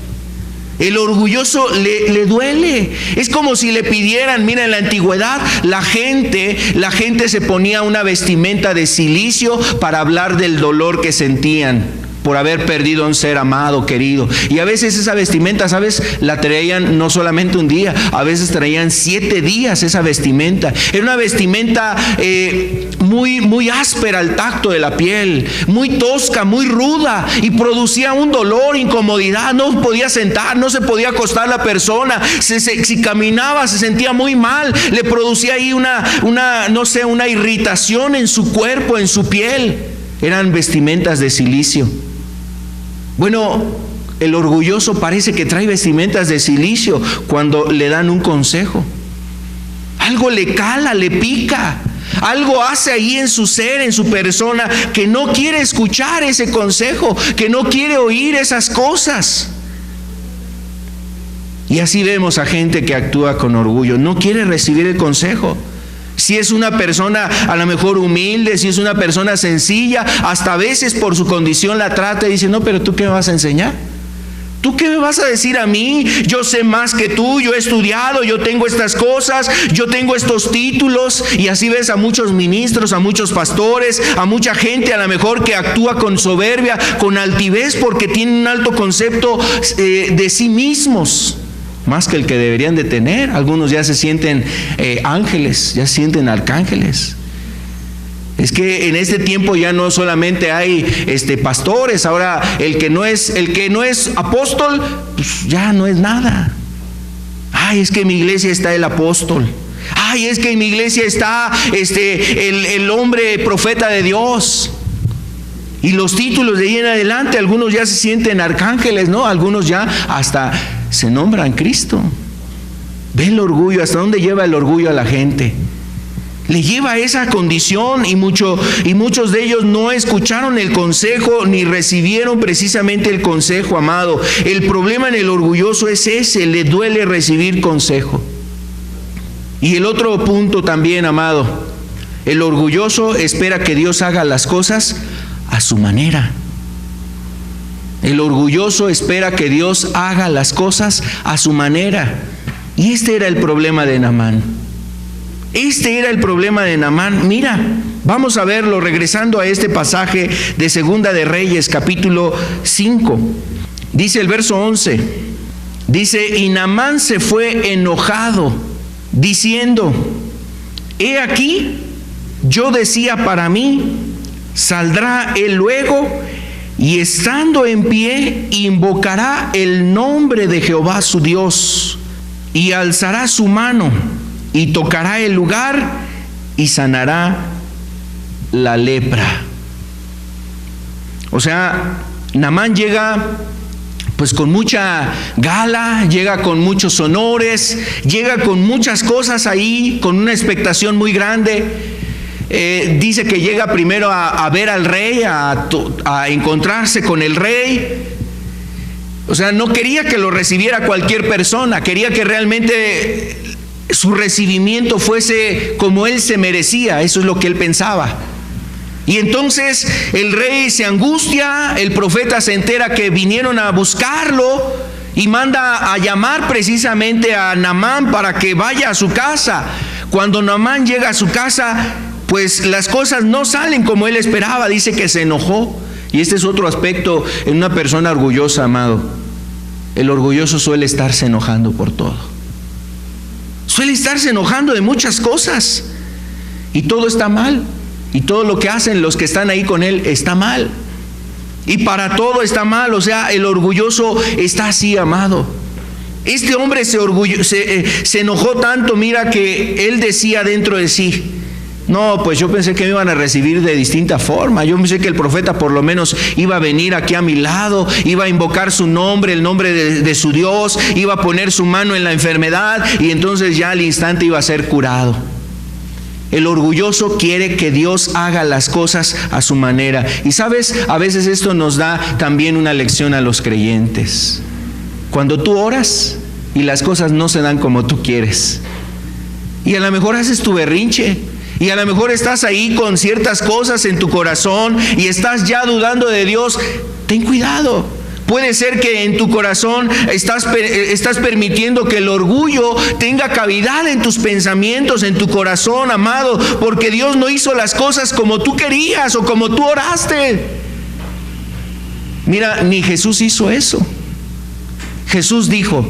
El orgulloso le duele. Es como si le pidieran, mira, en la antigüedad la gente se ponía una vestimenta de cilicio para hablar del dolor que sentían. por haber perdido a un ser amado, querido. Y a veces esa vestimenta, ¿sabes?, la traían no solamente un día, a veces traían 7 días esa vestimenta. Era una vestimenta muy áspera al tacto de la piel, muy tosca, muy ruda, y producía un dolor, incomodidad. No podía sentar, no se podía acostar la persona. Si caminaba se sentía muy mal, le producía ahí una irritación en su cuerpo, en su piel. Eran vestimentas de silicio. Bueno, el orgulloso parece que trae vestimentas de silicio cuando le dan un consejo. Algo le cala, le pica. Algo hace ahí en su ser, en su persona, que no quiere escuchar ese consejo, que no quiere oír esas cosas. Y así vemos a gente que actúa con orgullo, no quiere recibir el consejo. Si es una persona a lo mejor humilde, si es una persona sencilla, hasta a veces por su condición la trata y dice: no, pero ¿tú qué me vas a enseñar? ¿Tú qué me vas a decir a mí? Yo sé más que tú, yo he estudiado, yo tengo estas cosas, yo tengo estos títulos. Y así ves a muchos ministros, a muchos pastores, a mucha gente a lo mejor que actúa con soberbia, con altivez, porque tienen un alto concepto de sí mismos, más que el que deberían de tener. Algunos ya se sienten ángeles, ya se sienten arcángeles. Es que en este tiempo ya no solamente hay pastores, ahora el que no es apóstol, pues ya no es nada. Ay, es que en mi iglesia está el apóstol. Ay, es que en mi iglesia está el hombre profeta de Dios. Y los títulos de ahí en adelante, algunos ya se sienten arcángeles, ¿no? Algunos ya hasta se nombran Cristo. Ve el orgullo, hasta dónde lleva el orgullo a la gente. Le lleva a esa condición, y muchos de ellos no escucharon el consejo ni recibieron precisamente el consejo, amado. El problema en el orgulloso es ese: le duele recibir consejo. Y el otro punto también, amado, el orgulloso espera que Dios haga las cosas a su manera. El orgulloso espera que Dios haga las cosas a su manera. Y este era el problema de Naamán. Este era el problema de Naamán. Mira, vamos a verlo regresando a este pasaje de Segunda de Reyes, capítulo 5. Dice el verso 11. Dice: y Naamán se fue enojado, diciendo: he aquí, yo decía para mí, saldrá él luego, y estando en pie, invocará el nombre de Jehová su Dios, y alzará su mano, y tocará el lugar, y sanará la lepra. O sea, Naamán llega pues con mucha gala, llega con muchos honores, llega con muchas cosas ahí, con una expectación muy grande. Dice que llega primero a ver al rey, a encontrarse con el rey. O sea, no quería que lo recibiera cualquier persona, quería que realmente su recibimiento fuese como él se merecía. Eso es lo que él pensaba. Y entonces el rey se angustia, el profeta se entera que vinieron a buscarlo y manda a llamar precisamente a Naamán para que vaya a su casa. Cuando Naamán llega a su casa, pues las cosas no salen como él esperaba. Dice que se enojó. Y este es otro aspecto en una persona orgullosa, amado. El orgulloso suele estarse enojando por todo. Suele estarse enojando de muchas cosas. Y todo está mal. Y todo lo que hacen los que están ahí con él está mal. Y para todo está mal. O sea, el orgulloso está así, amado. Este hombre se enojó tanto, mira, que él decía dentro de sí: no, pues yo pensé que me iban a recibir de distinta forma. Yo pensé que el profeta por lo menos iba a venir aquí a mi lado, iba a invocar su nombre, el nombre de su Dios, iba a poner su mano en la enfermedad y entonces ya al instante iba a ser curado. El orgulloso quiere que Dios haga las cosas a su manera. Y sabes, a veces esto nos da también una lección a los creyentes. Cuando tú oras y las cosas no se dan como tú quieres, y a lo mejor haces tu berrinche, y a lo mejor estás ahí con ciertas cosas en tu corazón y estás ya dudando de Dios, ten cuidado. Puede ser que en tu corazón estás permitiendo que el orgullo tenga cavidad en tus pensamientos, en tu corazón, amado, porque Dios no hizo las cosas como tú querías o como tú oraste. Mira, ni Jesús hizo eso. Jesús dijo: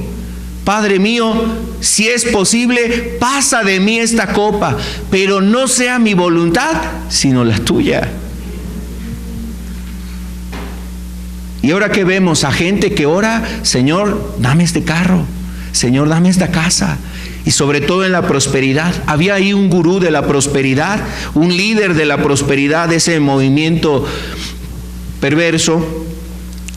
Padre mío, si es posible, pasa de mí esta copa, pero no sea mi voluntad, sino la tuya. Y ahora que vemos a gente que ora: Señor, dame este carro, Señor, dame esta casa. Y sobre todo en la prosperidad. Había ahí un gurú de la prosperidad, un líder de la prosperidad, de ese movimiento perverso,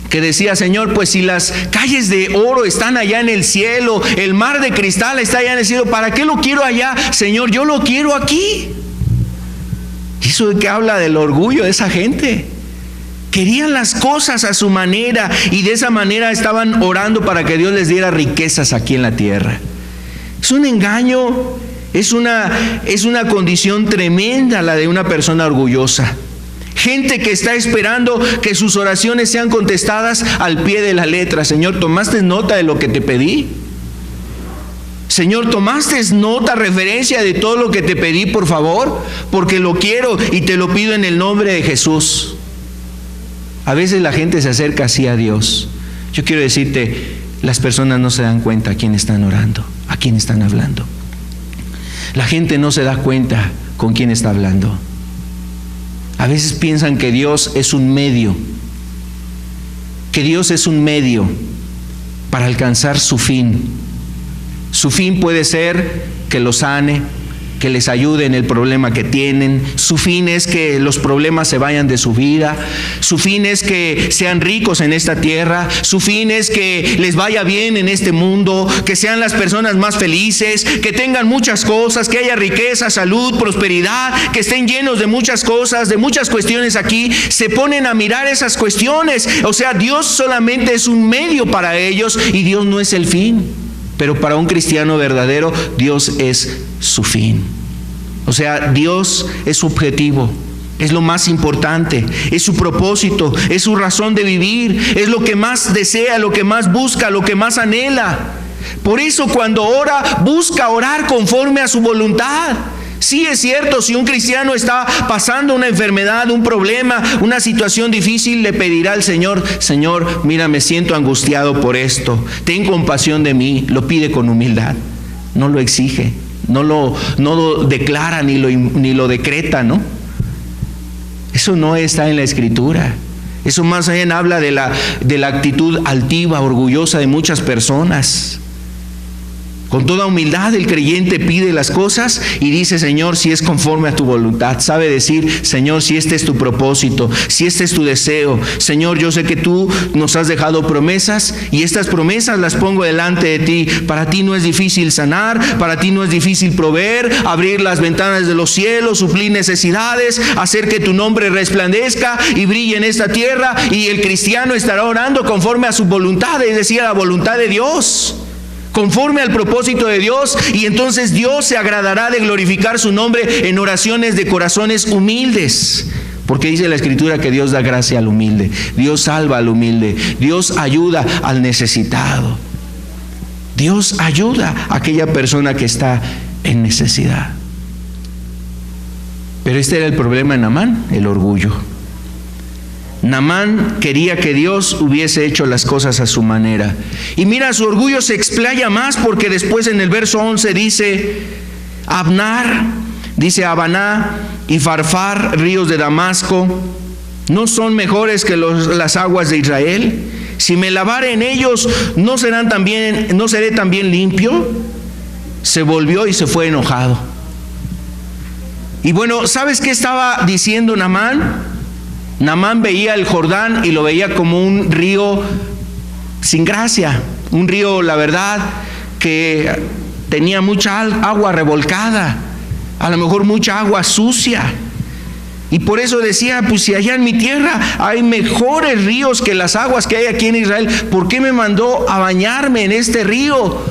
que decía: Señor, pues si las calles de oro están allá en el cielo, el mar de cristal está allá en el cielo, ¿para qué lo quiero allá? Señor, yo lo quiero aquí. ¿Eso de qué habla? Del orgullo de esa gente. Querían las cosas a su manera, y de esa manera estaban orando para que Dios les diera riquezas aquí en la tierra. Es un engaño, es una condición tremenda la de una persona orgullosa. Gente que está esperando que sus oraciones sean contestadas al pie de la letra. Señor, ¿tomaste nota de lo que te pedí? Señor, ¿tomaste nota, referencia de todo lo que te pedí, por favor? Porque lo quiero y te lo pido en el nombre de Jesús. A veces la gente se acerca así a Dios. Yo quiero decirte, las personas no se dan cuenta a quién están orando, a quién están hablando. La gente no se da cuenta con quién está hablando. A veces piensan que Dios es un medio, que Dios es un medio para alcanzar su fin. Su fin puede ser que los sane, que les ayude en el problema que tienen. Su fin es que los problemas se vayan de su vida. Su fin es que sean ricos en esta tierra. Su fin es que les vaya bien en este mundo, que sean las personas más felices, que tengan muchas cosas, que haya riqueza, salud, prosperidad, que estén llenos de muchas cosas, de muchas cuestiones aquí. Se ponen a mirar esas cuestiones. O sea, Dios solamente es un medio para ellos y Dios no es el fin. Pero para un cristiano verdadero, Dios es su fin. O sea, Dios es su objetivo, es lo más importante, es su propósito, es su razón de vivir, es lo que más desea, lo que más busca, lo que más anhela. Por eso cuando ora, busca orar conforme a su voluntad. Sí, es cierto, si un cristiano está pasando una enfermedad, un problema, una situación difícil, le pedirá al Señor: Señor, mira, me siento angustiado por esto, ten compasión de mí. Lo pide con humildad, no lo exige, no lo declara ni lo decreta, ¿no? Eso no está en la Escritura. Eso más bien habla de la actitud altiva, orgullosa de muchas personas. Con toda humildad el creyente pide las cosas y dice: Señor, si es conforme a tu voluntad. Sabe decir: Señor, si este es tu propósito, si este es tu deseo. Señor, yo sé que tú nos has dejado promesas y estas promesas las pongo delante de ti. Para ti no es difícil sanar, para ti no es difícil proveer, abrir las ventanas de los cielos, suplir necesidades, hacer que tu nombre resplandezca y brille en esta tierra. Y el cristiano estará orando conforme a su voluntad, es decir, a la voluntad de Dios, conforme al propósito de Dios, y entonces Dios se agradará de glorificar su nombre en oraciones de corazones humildes. Porque dice la Escritura que Dios da gracia al humilde, Dios salva al humilde, Dios ayuda al necesitado, Dios ayuda a aquella persona que está en necesidad. Pero este era el problema de Naamán, el orgullo. Naamán quería que Dios hubiese hecho las cosas a su manera. Y mira, su orgullo se explaya más, porque después en el verso 11 dice: Abnar, dice Abaná y Farfar, ríos de Damasco, ¿no son mejores que las aguas de Israel? Si me lavare en ellos, ¿no seré también limpio? Se volvió y se fue enojado. Y bueno, ¿sabes qué estaba diciendo Naamán? Naamán veía el Jordán y lo veía como un río sin gracia, un río, la verdad, que tenía mucha agua revolcada, a lo mejor mucha agua sucia. Y por eso decía: pues si allá en mi tierra hay mejores ríos que las aguas que hay aquí en Israel, ¿por qué me mandó a bañarme en este río?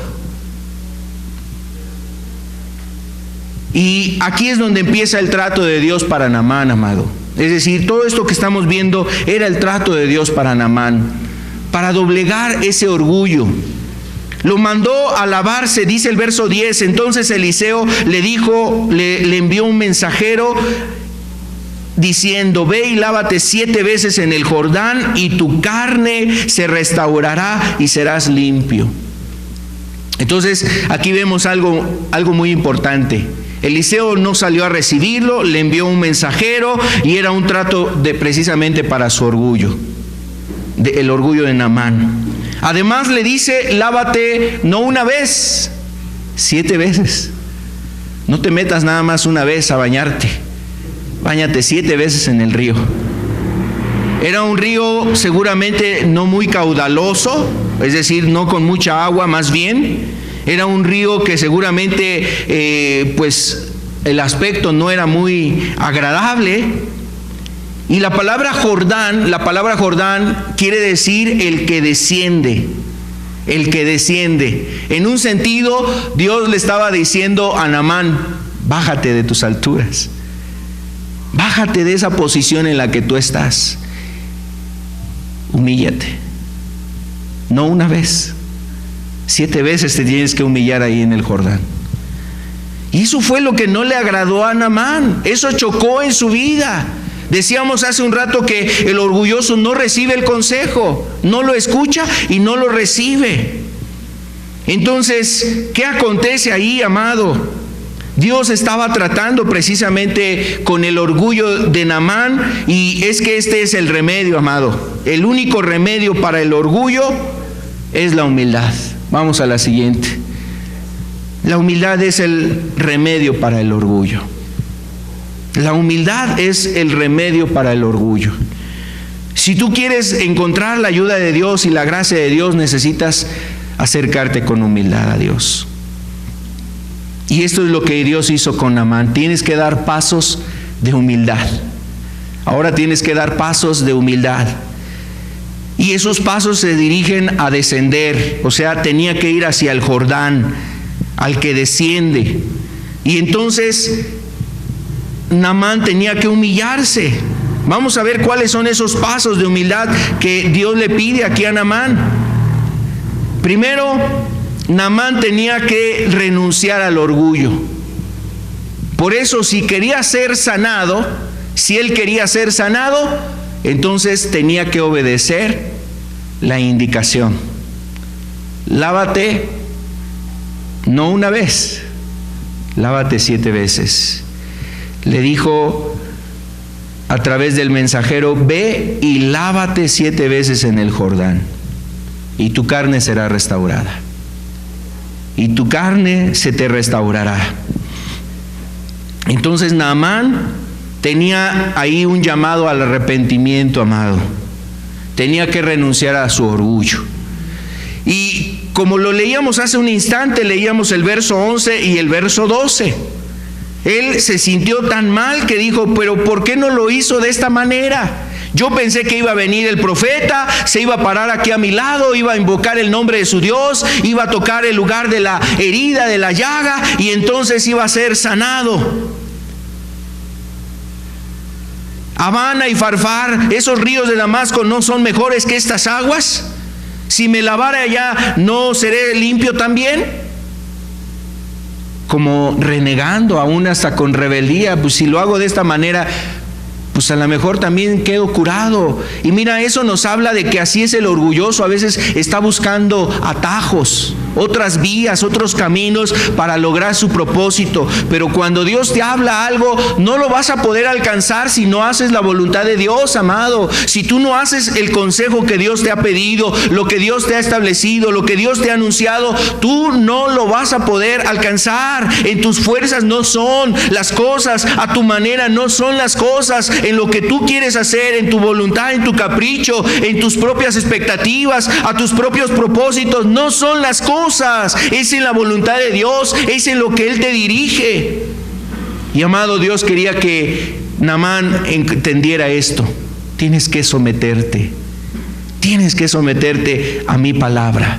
Y aquí es donde empieza el trato de Dios para Naamán, amado. Es decir, todo esto que estamos viendo era el trato de Dios para Naamán, para doblegar ese orgullo. Lo mandó a lavarse, dice el verso 10. Entonces Eliseo le dijo, le envió un mensajero diciendo: ve y lávate 7 veces en el Jordán, y tu carne se restaurará y serás limpio. Entonces aquí vemos algo muy importante. Eliseo no salió a recibirlo, le envió un mensajero, y era un trato precisamente para su orgullo, el orgullo de Naamán. Además le dice: lávate no una vez, 7 veces. No te metas nada más una vez a bañarte, báñate 7 veces en el río. Era un río seguramente no muy caudaloso, es decir, no con mucha agua, más bien. Era un río que seguramente pues el aspecto no era muy agradable. Y la palabra Jordán quiere decir el que desciende. El que desciende. En un sentido, Dios le estaba diciendo a Naamán: bájate de tus alturas, bájate de esa posición en la que tú estás, humíllate. No una vez, 7 veces te tienes que humillar ahí en el Jordán. Y eso fue lo que no le agradó a Naamán. Eso chocó en su vida. Decíamos hace un rato que el orgulloso no recibe el consejo, no lo escucha y no lo recibe. Entonces, ¿qué acontece ahí, amado? Dios estaba tratando precisamente con el orgullo de Naamán, y es que este es el remedio, amado. El único remedio para el orgullo es la humildad. Vamos a la siguiente. La humildad es el remedio para el orgullo. La humildad es el remedio para el orgullo. Si tú quieres encontrar la ayuda de Dios y la gracia de Dios, necesitas acercarte con humildad a Dios. Y esto es lo que Dios hizo con Naamán. Tienes que dar pasos de humildad. Ahora tienes que dar pasos de humildad. Y esos pasos se dirigen a descender. O sea, tenía que ir hacia el Jordán, al que desciende. Y entonces Naamán tenía que humillarse. Vamos a ver cuáles son esos pasos de humildad que Dios le pide aquí a Naamán. Primero, Naamán tenía que renunciar al orgullo. Por eso, si quería ser sanado, si él quería ser sanado, entonces tenía que obedecer la indicación. Lávate no una vez, lávate 7 veces. Le dijo a través del mensajero: ve y lávate 7 veces en el Jordán, y tu carne será restaurada. Y tu carne se te restaurará. Entonces Naamán tenía ahí un llamado al arrepentimiento, amado. Tenía que renunciar a su orgullo. Y como lo leíamos hace un instante, leíamos el verso 11 y el verso 12. Él se sintió tan mal que dijo: pero ¿por qué no lo hizo de esta manera? Yo pensé que iba a venir el profeta, se iba a parar aquí a mi lado, iba a invocar el nombre de su Dios, iba a tocar el lugar de la herida, de la llaga, y entonces iba a ser sanado. Abana y Farfar, esos ríos de Damasco, ¿no son mejores que estas aguas? Si me lavara allá, ¿no seré limpio también? Como renegando, aún hasta con rebeldía. Pues si lo hago de esta manera, pues a lo mejor también quedo curado. Y mira, eso nos habla de que así es el orgulloso. A veces está buscando atajos, otras vías, otros caminos para lograr su propósito. Pero cuando Dios te habla algo, no lo vas a poder alcanzar si no haces la voluntad de Dios, amado. Si tú no haces el consejo que Dios te ha pedido, lo que Dios te ha establecido, lo que Dios te ha anunciado, tú no lo vas a poder alcanzar. En tus fuerzas no son las cosas, a tu manera no son las cosas, en lo que tú quieres hacer, en tu voluntad, en tu capricho, en tus propias expectativas, a tus propios propósitos, no son las cosas. Es en la voluntad de Dios, es en lo que Él te dirige. Y amado, Dios quería que Naamán entendiera esto. Tienes que someterte a mi palabra.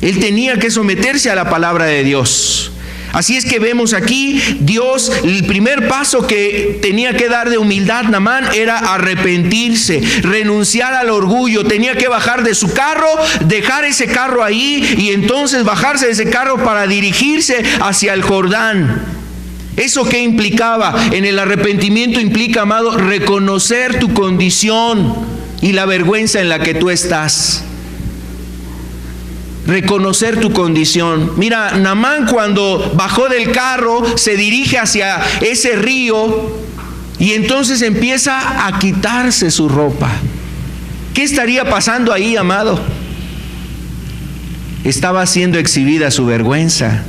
Él tenía que someterse a la palabra de Dios. Así es que vemos aquí, Dios, el primer paso que tenía que dar de humildad Naamán era arrepentirse, renunciar al orgullo. Tenía que bajar de su carro, dejar ese carro ahí y entonces bajarse de ese carro para dirigirse hacia el Jordán. ¿Eso qué implicaba? En el arrepentimiento implica, amado, reconocer tu condición y la vergüenza en la que tú estás. Reconocer tu condición. Mira, Naamán cuando bajó del carro se dirige hacia ese río y entonces empieza a quitarse su ropa. ¿Qué estaría pasando ahí, amado? Estaba siendo exhibida su vergüenza.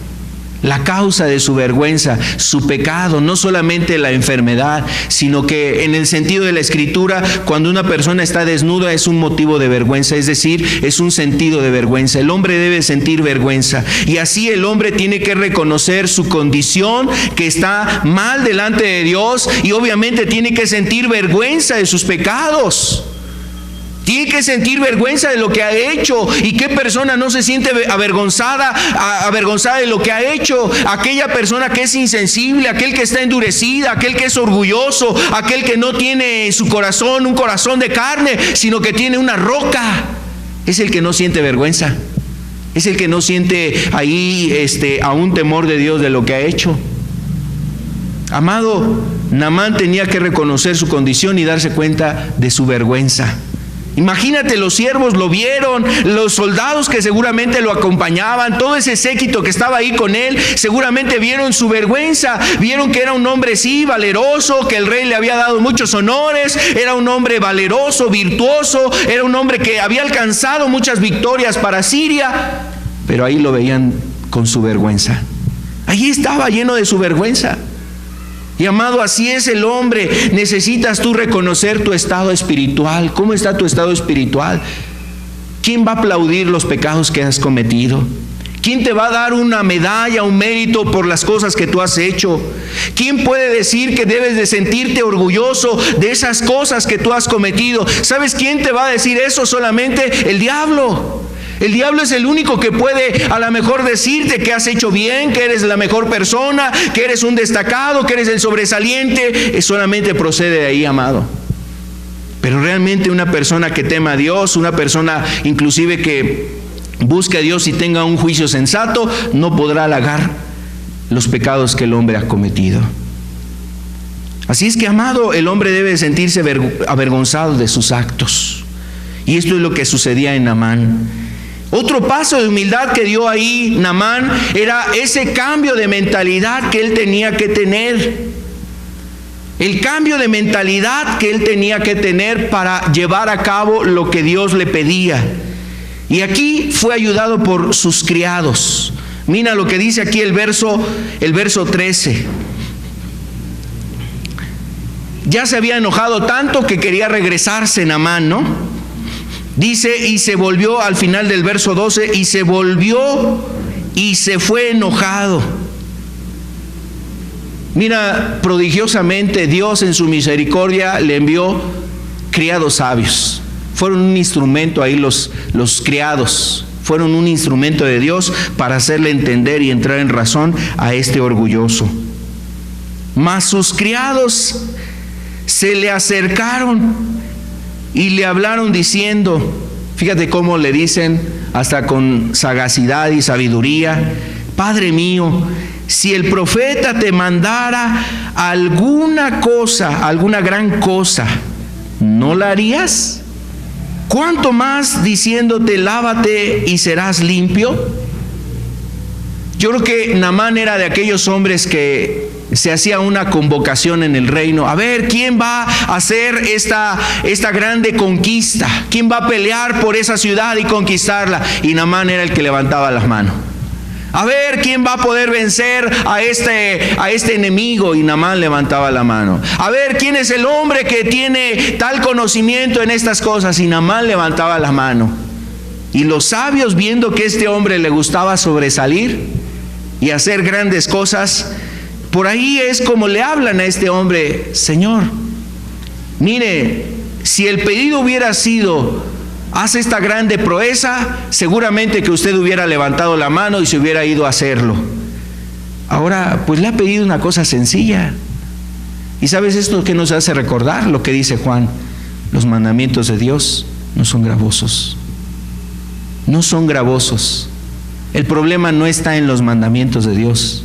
La causa de su vergüenza, su pecado, no solamente la enfermedad, sino que en el sentido de la Escritura, cuando una persona está desnuda es un motivo de vergüenza, es decir, es un sentido de vergüenza. El hombre debe sentir vergüenza y así el hombre tiene que reconocer su condición, que está mal delante de Dios, y obviamente tiene que sentir vergüenza de sus pecados. Tiene que sentir vergüenza de lo que ha hecho. ¿Y qué persona no se siente avergonzada de lo que ha hecho? Aquella persona que es insensible, aquel que está endurecida, aquel que es orgulloso, aquel que no tiene en su corazón un corazón de carne, sino que tiene una roca. Es el que no siente vergüenza. Es el que no siente ahí aún temor de Dios de lo que ha hecho. Amado, Naamán tenía que reconocer su condición y darse cuenta de su vergüenza. Imagínate, los siervos lo vieron, los soldados que seguramente lo acompañaban, todo ese séquito que estaba ahí con él, seguramente vieron su vergüenza, vieron que era un hombre sí, valeroso, que el rey le había dado muchos honores, era un hombre valeroso, virtuoso, era un hombre que había alcanzado muchas victorias para Siria, pero ahí lo veían con su vergüenza. Allí estaba lleno de su vergüenza. Y amado, así es el hombre. Necesitas tú reconocer tu estado espiritual. ¿Cómo está tu estado espiritual? ¿Quién va a aplaudir los pecados que has cometido? ¿Quién te va a dar una medalla, un mérito por las cosas que tú has hecho? ¿Quién puede decir que debes de sentirte orgulloso de esas cosas que tú has cometido? ¿Sabes quién te va a decir eso? Solamente el diablo. El diablo es el único que puede a lo mejor decirte que has hecho bien, que eres la mejor persona, que eres un destacado, que eres el sobresaliente. Solamente procede de ahí, amado. Pero realmente una persona que tema a Dios, una persona inclusive que busque a Dios y tenga un juicio sensato, no podrá halagar los pecados que el hombre ha cometido. Así es que, amado, el hombre debe sentirse avergonzado de sus actos. Y esto es lo que sucedía en Naamán. Otro paso de humildad que dio ahí Naamán era ese cambio de mentalidad que él tenía que tener. El cambio de mentalidad que él tenía que tener para llevar a cabo lo que Dios le pedía. Y aquí fue ayudado por sus criados. Mira lo que dice aquí el verso 13. Ya se había enojado tanto que quería regresarse Naamán, ¿no? Dice, y se volvió al final del verso 12, y se volvió y se fue enojado. Mira, prodigiosamente Dios en su misericordia le envió criados sabios. Fueron un instrumento ahí los criados. Fueron un instrumento de Dios para hacerle entender y entrar en razón a este orgulloso. Mas sus criados se le acercaron y le hablaron diciendo, fíjate cómo le dicen, hasta con sagacidad y sabiduría: Padre mío, si el profeta te mandara alguna cosa, alguna gran cosa, ¿no la harías? ¿Cuánto más diciéndote, lávate y serás limpio? Yo creo que Naamán era de aquellos hombres que se hacía una convocación en el reino. A ver, ¿quién va a hacer esta grande conquista? ¿Quién va a pelear por esa ciudad y conquistarla? Y Naamán era el que levantaba las manos. A ver, ¿quién va a poder vencer a este enemigo? Y Naamán levantaba la mano. A ver, ¿quién es el hombre que tiene tal conocimiento en estas cosas? Y Naamán levantaba la mano. Y los sabios, viendo que este hombre le gustaba sobresalir y hacer grandes cosas, por ahí es como le hablan a este hombre: Señor, mire, si el pedido hubiera sido, haz esta grande proeza, seguramente que usted hubiera levantado la mano y se hubiera ido a hacerlo. Ahora, pues le ha pedido una cosa sencilla. Y ¿sabes esto que nos hace recordar? Lo que dice Juan: los mandamientos de Dios no son gravosos. No son gravosos. El problema no está en los mandamientos de Dios.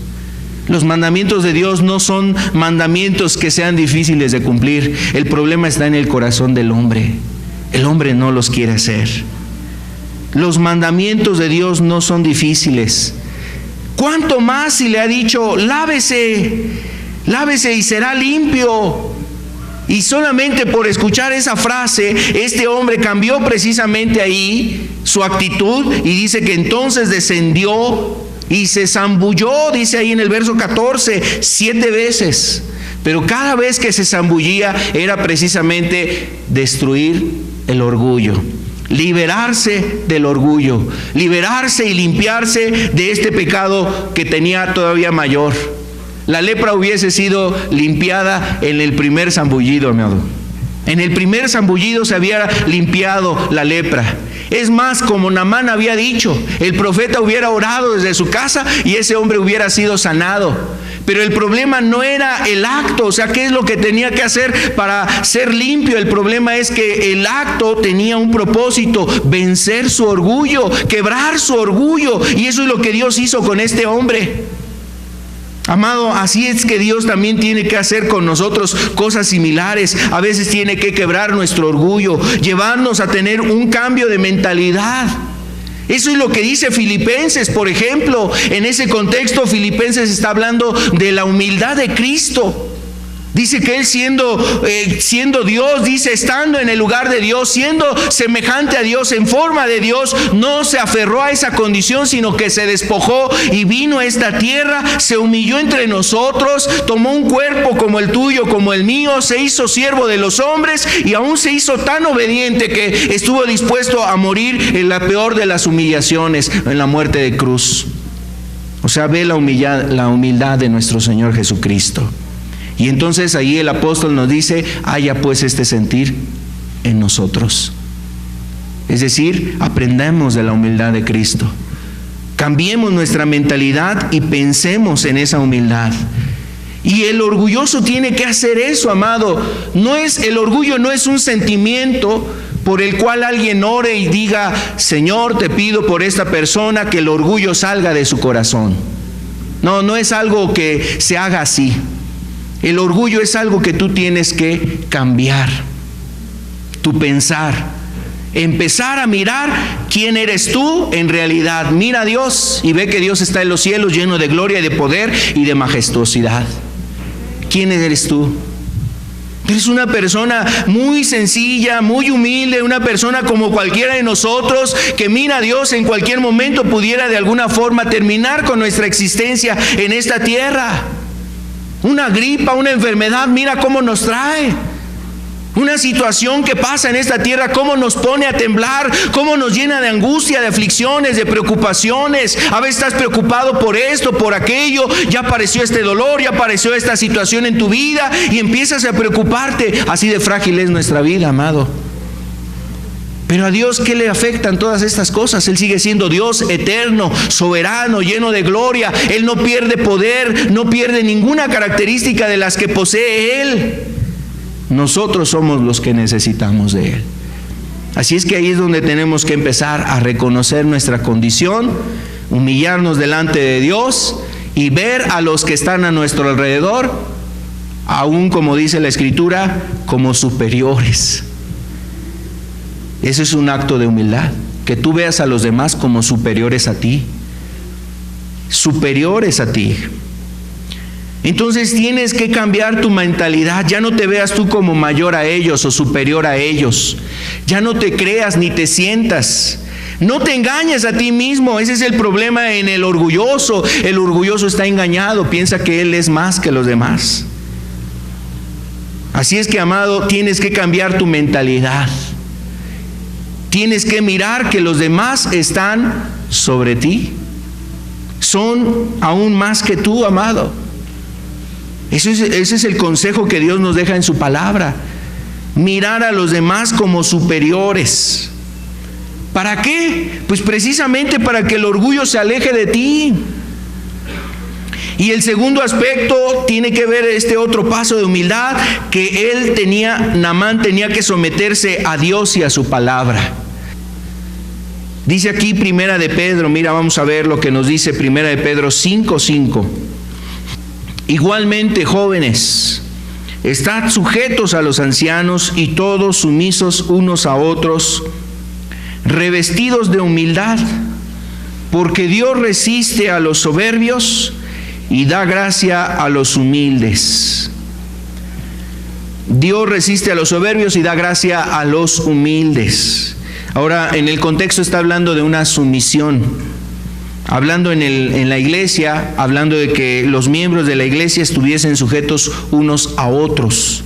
Los mandamientos de Dios no son mandamientos que sean difíciles de cumplir. El problema está en el corazón del hombre. El hombre no los quiere hacer. Los mandamientos de Dios no son difíciles. ¿Cuánto más si le ha dicho, lávese y será limpio? Y solamente por escuchar esa frase, este hombre cambió precisamente ahí su actitud y dice que entonces descendió y se zambulló, dice ahí en el verso 14, 7 veces. Pero cada vez que se zambullía era precisamente destruir el orgullo, liberarse del orgullo, liberarse y limpiarse de este pecado que tenía todavía mayor. La lepra hubiese sido limpiada en el primer zambullido, amado. En el primer zambullido se había limpiado la lepra. Es más, como Naamán había dicho, el profeta hubiera orado desde su casa y ese hombre hubiera sido sanado. Pero el problema no era el acto, o sea, ¿qué es lo que tenía que hacer para ser limpio? El problema es que el acto tenía un propósito: vencer su orgullo, quebrar su orgullo. Y eso es lo que Dios hizo con este hombre. Amado, así es que Dios también tiene que hacer con nosotros cosas similares. A veces tiene que quebrar nuestro orgullo, llevarnos a tener un cambio de mentalidad. Eso es lo que dice Filipenses, por ejemplo. En ese contexto, Filipenses está hablando de la humildad de Cristo. Dice que Él siendo Dios, dice, estando en el lugar de Dios, siendo semejante a Dios, en forma de Dios, no se aferró a esa condición, sino que se despojó y vino a esta tierra, se humilló entre nosotros, tomó un cuerpo como el tuyo, como el mío, se hizo siervo de los hombres y aún se hizo tan obediente que estuvo dispuesto a morir en la peor de las humillaciones, en la muerte de cruz. O sea, ve la humildad de nuestro Señor Jesucristo. Y entonces ahí el apóstol nos dice, haya pues este sentir en nosotros. Es decir, aprendamos de la humildad de Cristo. Cambiemos nuestra mentalidad y pensemos en esa humildad. Y el orgulloso tiene que hacer eso, amado. El orgullo no es un sentimiento por el cual alguien ore y diga, Señor, te pido por esta persona que el orgullo salga de su corazón. No es algo que se haga así. El orgullo es algo que tú tienes que cambiar, tu pensar, empezar a mirar quién eres tú en realidad. Mira a Dios y ve que Dios está en los cielos lleno de gloria y de poder y de majestuosidad. ¿Quién eres tú? Eres una persona muy sencilla, muy humilde, una persona como cualquiera de nosotros que mira a Dios en cualquier momento pudiera de alguna forma terminar con nuestra existencia en esta tierra. Una gripa, una enfermedad, mira cómo nos trae. Una situación que pasa en esta tierra, cómo nos pone a temblar, cómo nos llena de angustia, de aflicciones, de preocupaciones. A veces estás preocupado por esto, por aquello, ya apareció este dolor, ya apareció esta situación en tu vida y empiezas a preocuparte. Así de frágil es nuestra vida, amado. Pero a Dios, ¿qué le afectan todas estas cosas? Él sigue siendo Dios eterno, soberano, lleno de gloria. Él no pierde poder, no pierde ninguna característica de las que posee Él. Nosotros somos los que necesitamos de Él. Así es que ahí es donde tenemos que empezar a reconocer nuestra condición, humillarnos delante de Dios y ver a los que están a nuestro alrededor, aún como dice la Escritura, como superiores. Eso es un acto de humildad, que tú veas a los demás como superiores a ti. Superiores a ti. Entonces tienes que cambiar tu mentalidad. Ya no te veas tú como mayor a ellos o superior a ellos. Ya no te creas ni te sientas. No te engañes a ti mismo. Ese es el problema en el orgulloso. El orgulloso está engañado, piensa que él es más que los demás. Así es que, amado, tienes que cambiar tu mentalidad. Tienes que mirar que los demás están sobre ti. Son aún más que tú, amado. Ese es el consejo que Dios nos deja en su palabra. Mirar a los demás como superiores. ¿Para qué? Pues precisamente para que el orgullo se aleje de ti. Y el segundo aspecto tiene que ver este otro paso de humildad que Naamán tenía que someterse a Dios y a su palabra. Dice aquí Primera de Pedro, mira, vamos a ver lo que nos dice Primera de Pedro 5:5. Igualmente, jóvenes, estad sujetos a los ancianos y todos sumisos unos a otros, revestidos de humildad, porque Dios resiste a los soberbios y da gracia a los humildes. Dios resiste a los soberbios y da gracia a los humildes. Ahora, en el contexto está hablando de una sumisión. Hablando en la iglesia, hablando de que los miembros de la iglesia estuviesen sujetos unos a otros.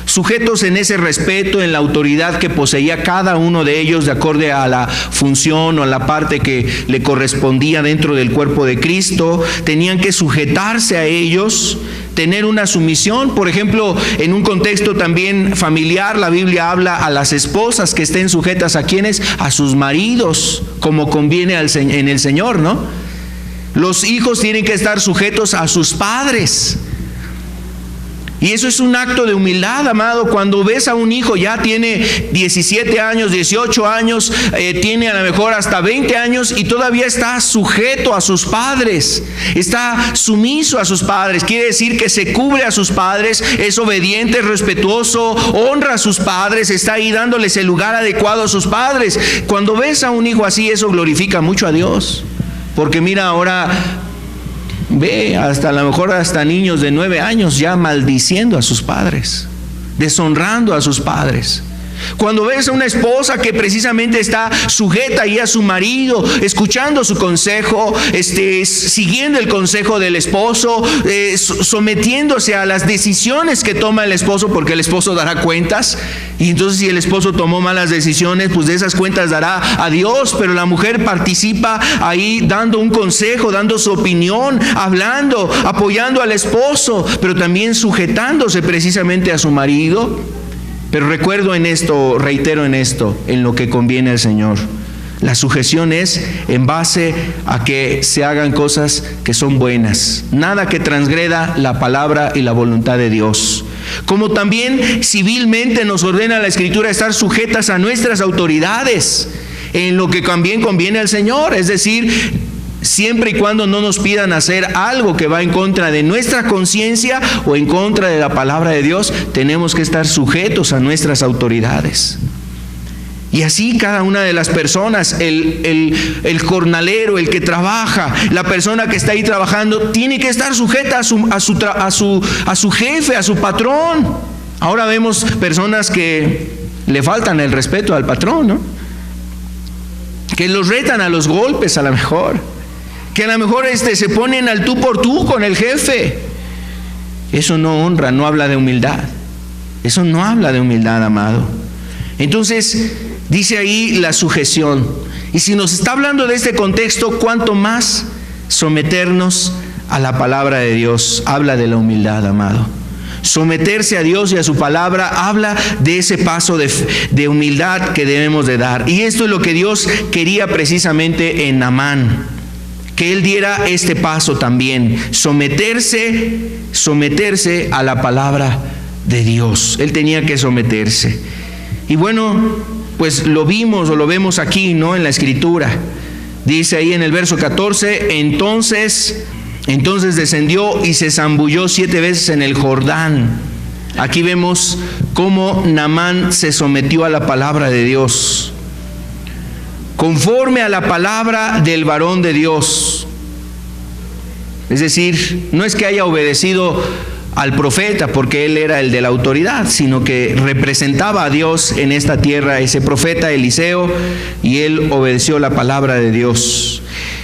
Sujetos en ese respeto, en la autoridad que poseía cada uno de ellos de acuerdo a la función o a la parte que le correspondía dentro del cuerpo de Cristo. Tenían que sujetarse a ellos, tener una sumisión. Por ejemplo, en un contexto también familiar, la Biblia habla a las esposas que estén sujetas a quienes, a sus maridos, como conviene en el Señor, ¿no? Los hijos tienen que estar sujetos a sus padres. Y eso es un acto de humildad, amado. Cuando ves a un hijo, ya tiene 17 años, 18 años, tiene a lo mejor hasta 20 años y todavía está sujeto a sus padres, está sumiso a sus padres. Quiere decir que se cubre a sus padres, es obediente, es respetuoso, honra a sus padres, está ahí dándoles el lugar adecuado a sus padres. Cuando ves a un hijo así, eso glorifica mucho a Dios. Porque mira, ahora ve hasta a lo mejor hasta niños de 9 años ya maldiciendo a sus padres, deshonrando a sus padres. Cuando ves a una esposa que precisamente está sujeta ahí a su marido, escuchando su consejo, siguiendo el consejo del esposo, sometiéndose a las decisiones que toma el esposo, porque el esposo dará cuentas, y entonces si el esposo tomó malas decisiones, pues de esas cuentas dará a Dios, pero la mujer participa ahí dando un consejo, dando su opinión, hablando, apoyando al esposo, pero también sujetándose precisamente a su marido. Pero reitero en esto, en lo que conviene al Señor. La sujeción es en base a que se hagan cosas que son buenas, nada que transgreda la palabra y la voluntad de Dios. Como también civilmente nos ordena la Escritura estar sujetas a nuestras autoridades, en lo que también conviene al Señor, es decir, siempre y cuando no nos pidan hacer algo que va en contra de nuestra conciencia o en contra de la palabra de Dios, tenemos que estar sujetos a nuestras autoridades. Y así cada una de las personas, el jornalero, el que trabaja, la persona que está ahí trabajando, tiene que estar sujeta a su jefe, a su patrón. Ahora vemos personas que le faltan el respeto al patrón, ¿no? Que los retan a los golpes a lo mejor. Que a lo mejor se ponen al tú por tú con el jefe. Eso no honra, no habla de humildad. Eso no habla de humildad, amado. Entonces, dice ahí la sujeción. Y si nos está hablando de este contexto, ¿cuánto más someternos a la palabra de Dios? Habla de la humildad, amado. Someterse a Dios y a su palabra habla de ese paso de humildad que debemos de dar. Y esto es lo que Dios quería precisamente en Naamán. Que él diera este paso también, someterse a la palabra de Dios. Él tenía que someterse. Y bueno, pues lo vemos aquí, ¿no? En la Escritura. Dice ahí en el verso 14, entonces descendió y se zambulló 7 veces en el Jordán. Aquí vemos cómo Naamán se sometió a la palabra de Dios, conforme a la palabra del varón de Dios. Es decir, no es que haya obedecido al profeta porque él era el de la autoridad, sino que representaba a Dios en esta tierra, ese profeta Eliseo, y él obedeció la palabra de Dios.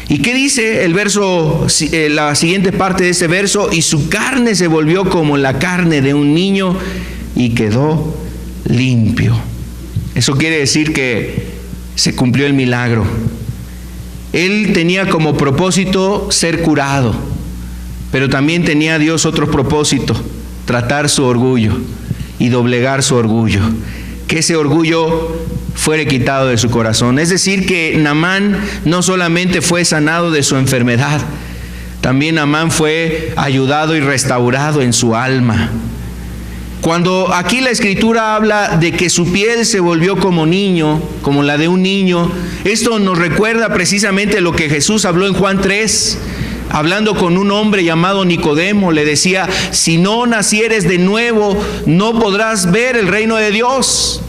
¿Y qué dice el verso, la siguiente parte de este verso? Y su carne se volvió como la carne de un niño y quedó limpio. Eso quiere decir que se cumplió el milagro. Él tenía como propósito ser curado, pero también tenía Dios otro propósito: tratar su orgullo y doblegar su orgullo, que ese orgullo fuera quitado de su corazón. Es decir, que Naamán no solamente fue sanado de su enfermedad, también Naamán fue ayudado y restaurado en su alma. Cuando aquí la Escritura habla de que su piel se volvió como niño, como la de un niño, esto nos recuerda precisamente lo que Jesús habló en Juan 3, hablando con un hombre llamado Nicodemo, le decía: si no nacieres de nuevo, no podrás ver el reino de Dios.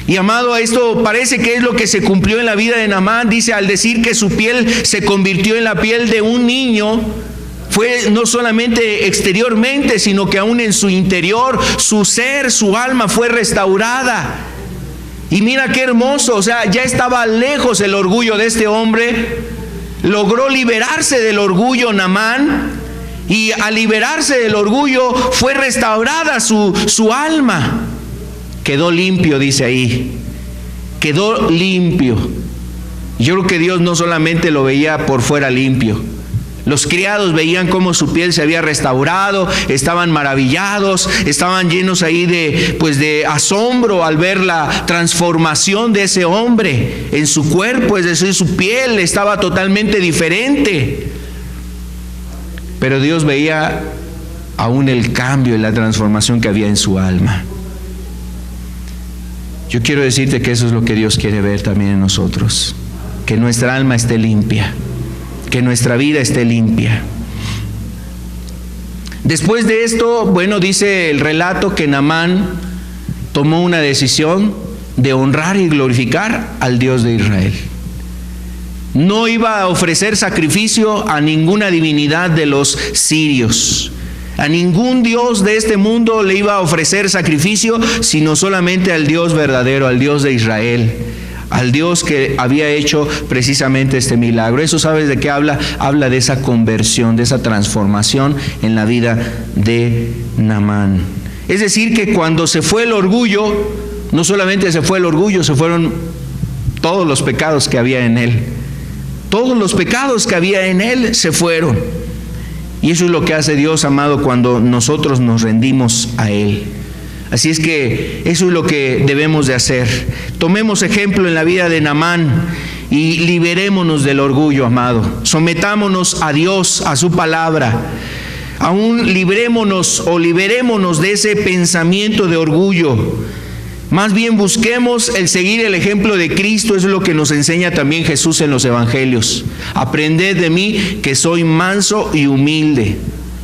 Y amado, esto parece que es lo que se cumplió en la vida de Naamán. Dice, al decir que su piel se convirtió en la piel de un niño, fue no solamente exteriormente, sino que aún en su interior, su ser, su alma fue restaurada. Y mira qué hermoso, o sea, ya estaba lejos el orgullo de este hombre. Logró liberarse del orgullo Naamán, y al liberarse del orgullo fue restaurada su alma. Quedó limpio, dice ahí. Quedó limpio. Yo creo que Dios no solamente lo veía por fuera limpio. Los criados veían cómo su piel se había restaurado, estaban maravillados, estaban llenos ahí de asombro al ver la transformación de ese hombre en su cuerpo, es decir, su piel estaba totalmente diferente. Pero Dios veía aún el cambio y la transformación que había en su alma. Yo quiero decirte que eso es lo que Dios quiere ver también en nosotros, que nuestra alma esté limpia, que nuestra vida esté limpia. Después de esto, bueno, dice el relato que Naamán tomó una decisión de honrar y glorificar al Dios de Israel. No iba a ofrecer sacrificio a ninguna divinidad de los sirios. A ningún Dios de este mundo le iba a ofrecer sacrificio, sino solamente al Dios verdadero, al Dios de Israel, al Dios que había hecho precisamente este milagro. Eso, ¿sabes de qué habla? Habla de esa conversión, de esa transformación en la vida de Naamán. Es decir, que cuando se fue el orgullo, no solamente se fue el orgullo, se fueron todos los pecados que había en él. Todos los pecados que había en él se fueron. Y eso es lo que hace Dios, amado, cuando nosotros nos rendimos a Él. Así es que eso es lo que debemos de hacer. Tomemos ejemplo en la vida de Naamán y liberémonos del orgullo, amado. Sometámonos a Dios, a su palabra. Aún liberémonos de ese pensamiento de orgullo. Más bien busquemos el seguir el ejemplo de Cristo. Eso es lo que nos enseña también Jesús en los evangelios. Aprended de mí, que soy manso y humilde.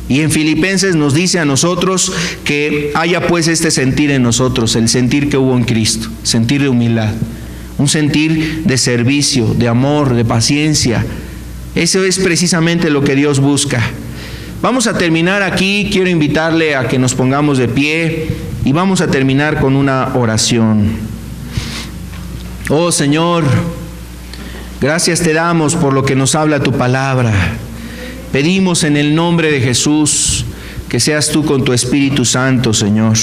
Y en Filipenses nos dice a nosotros que haya pues este sentir en nosotros, el sentir que hubo en Cristo, sentir de humildad, un sentir de servicio, de amor, de paciencia. Eso es precisamente lo que Dios busca. Vamos a terminar aquí. Quiero invitarle a que nos pongamos de pie y vamos a terminar con una oración. Oh Señor, gracias te damos por lo que nos habla tu palabra. Pedimos en el nombre de Jesús que seas tú con tu Espíritu Santo, Señor,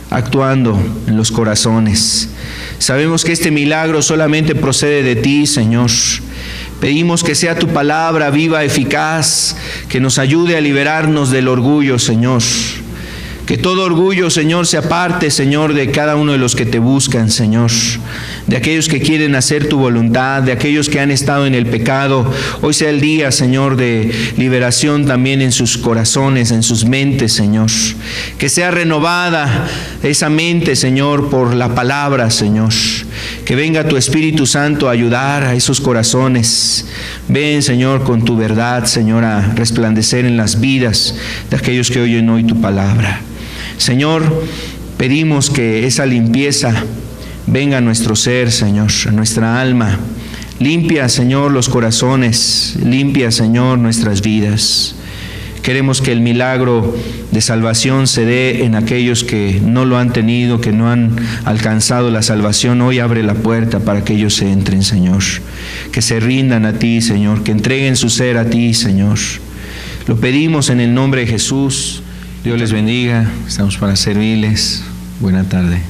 actuando en los corazones. Sabemos que este milagro solamente procede de ti, Señor. Pedimos que sea tu palabra viva, eficaz, que nos ayude a liberarnos del orgullo, Señor. Que todo orgullo, Señor, se aparte, Señor, de cada uno de los que te buscan, Señor. De aquellos que quieren hacer tu voluntad, de aquellos que han estado en el pecado. Hoy sea el día, Señor, de liberación también en sus corazones, en sus mentes, Señor. Que sea renovada esa mente, Señor, por la palabra, Señor. Que venga tu Espíritu Santo a ayudar a esos corazones. Ven, Señor, con tu verdad, Señor, a resplandecer en las vidas de aquellos que oyen hoy tu palabra. Señor, pedimos que esa limpieza venga a nuestro ser, Señor, a nuestra alma. Limpia, Señor, los corazones. Limpia, Señor, nuestras vidas. Queremos que el milagro de salvación se dé en aquellos que no lo han tenido, que no han alcanzado la salvación. Hoy abre la puerta para que ellos se entren, Señor. Que se rindan a ti, Señor. Que entreguen su ser a ti, Señor. Lo pedimos en el nombre de Jesús. Dios les bendiga. Estamos para servirles. Buena tarde.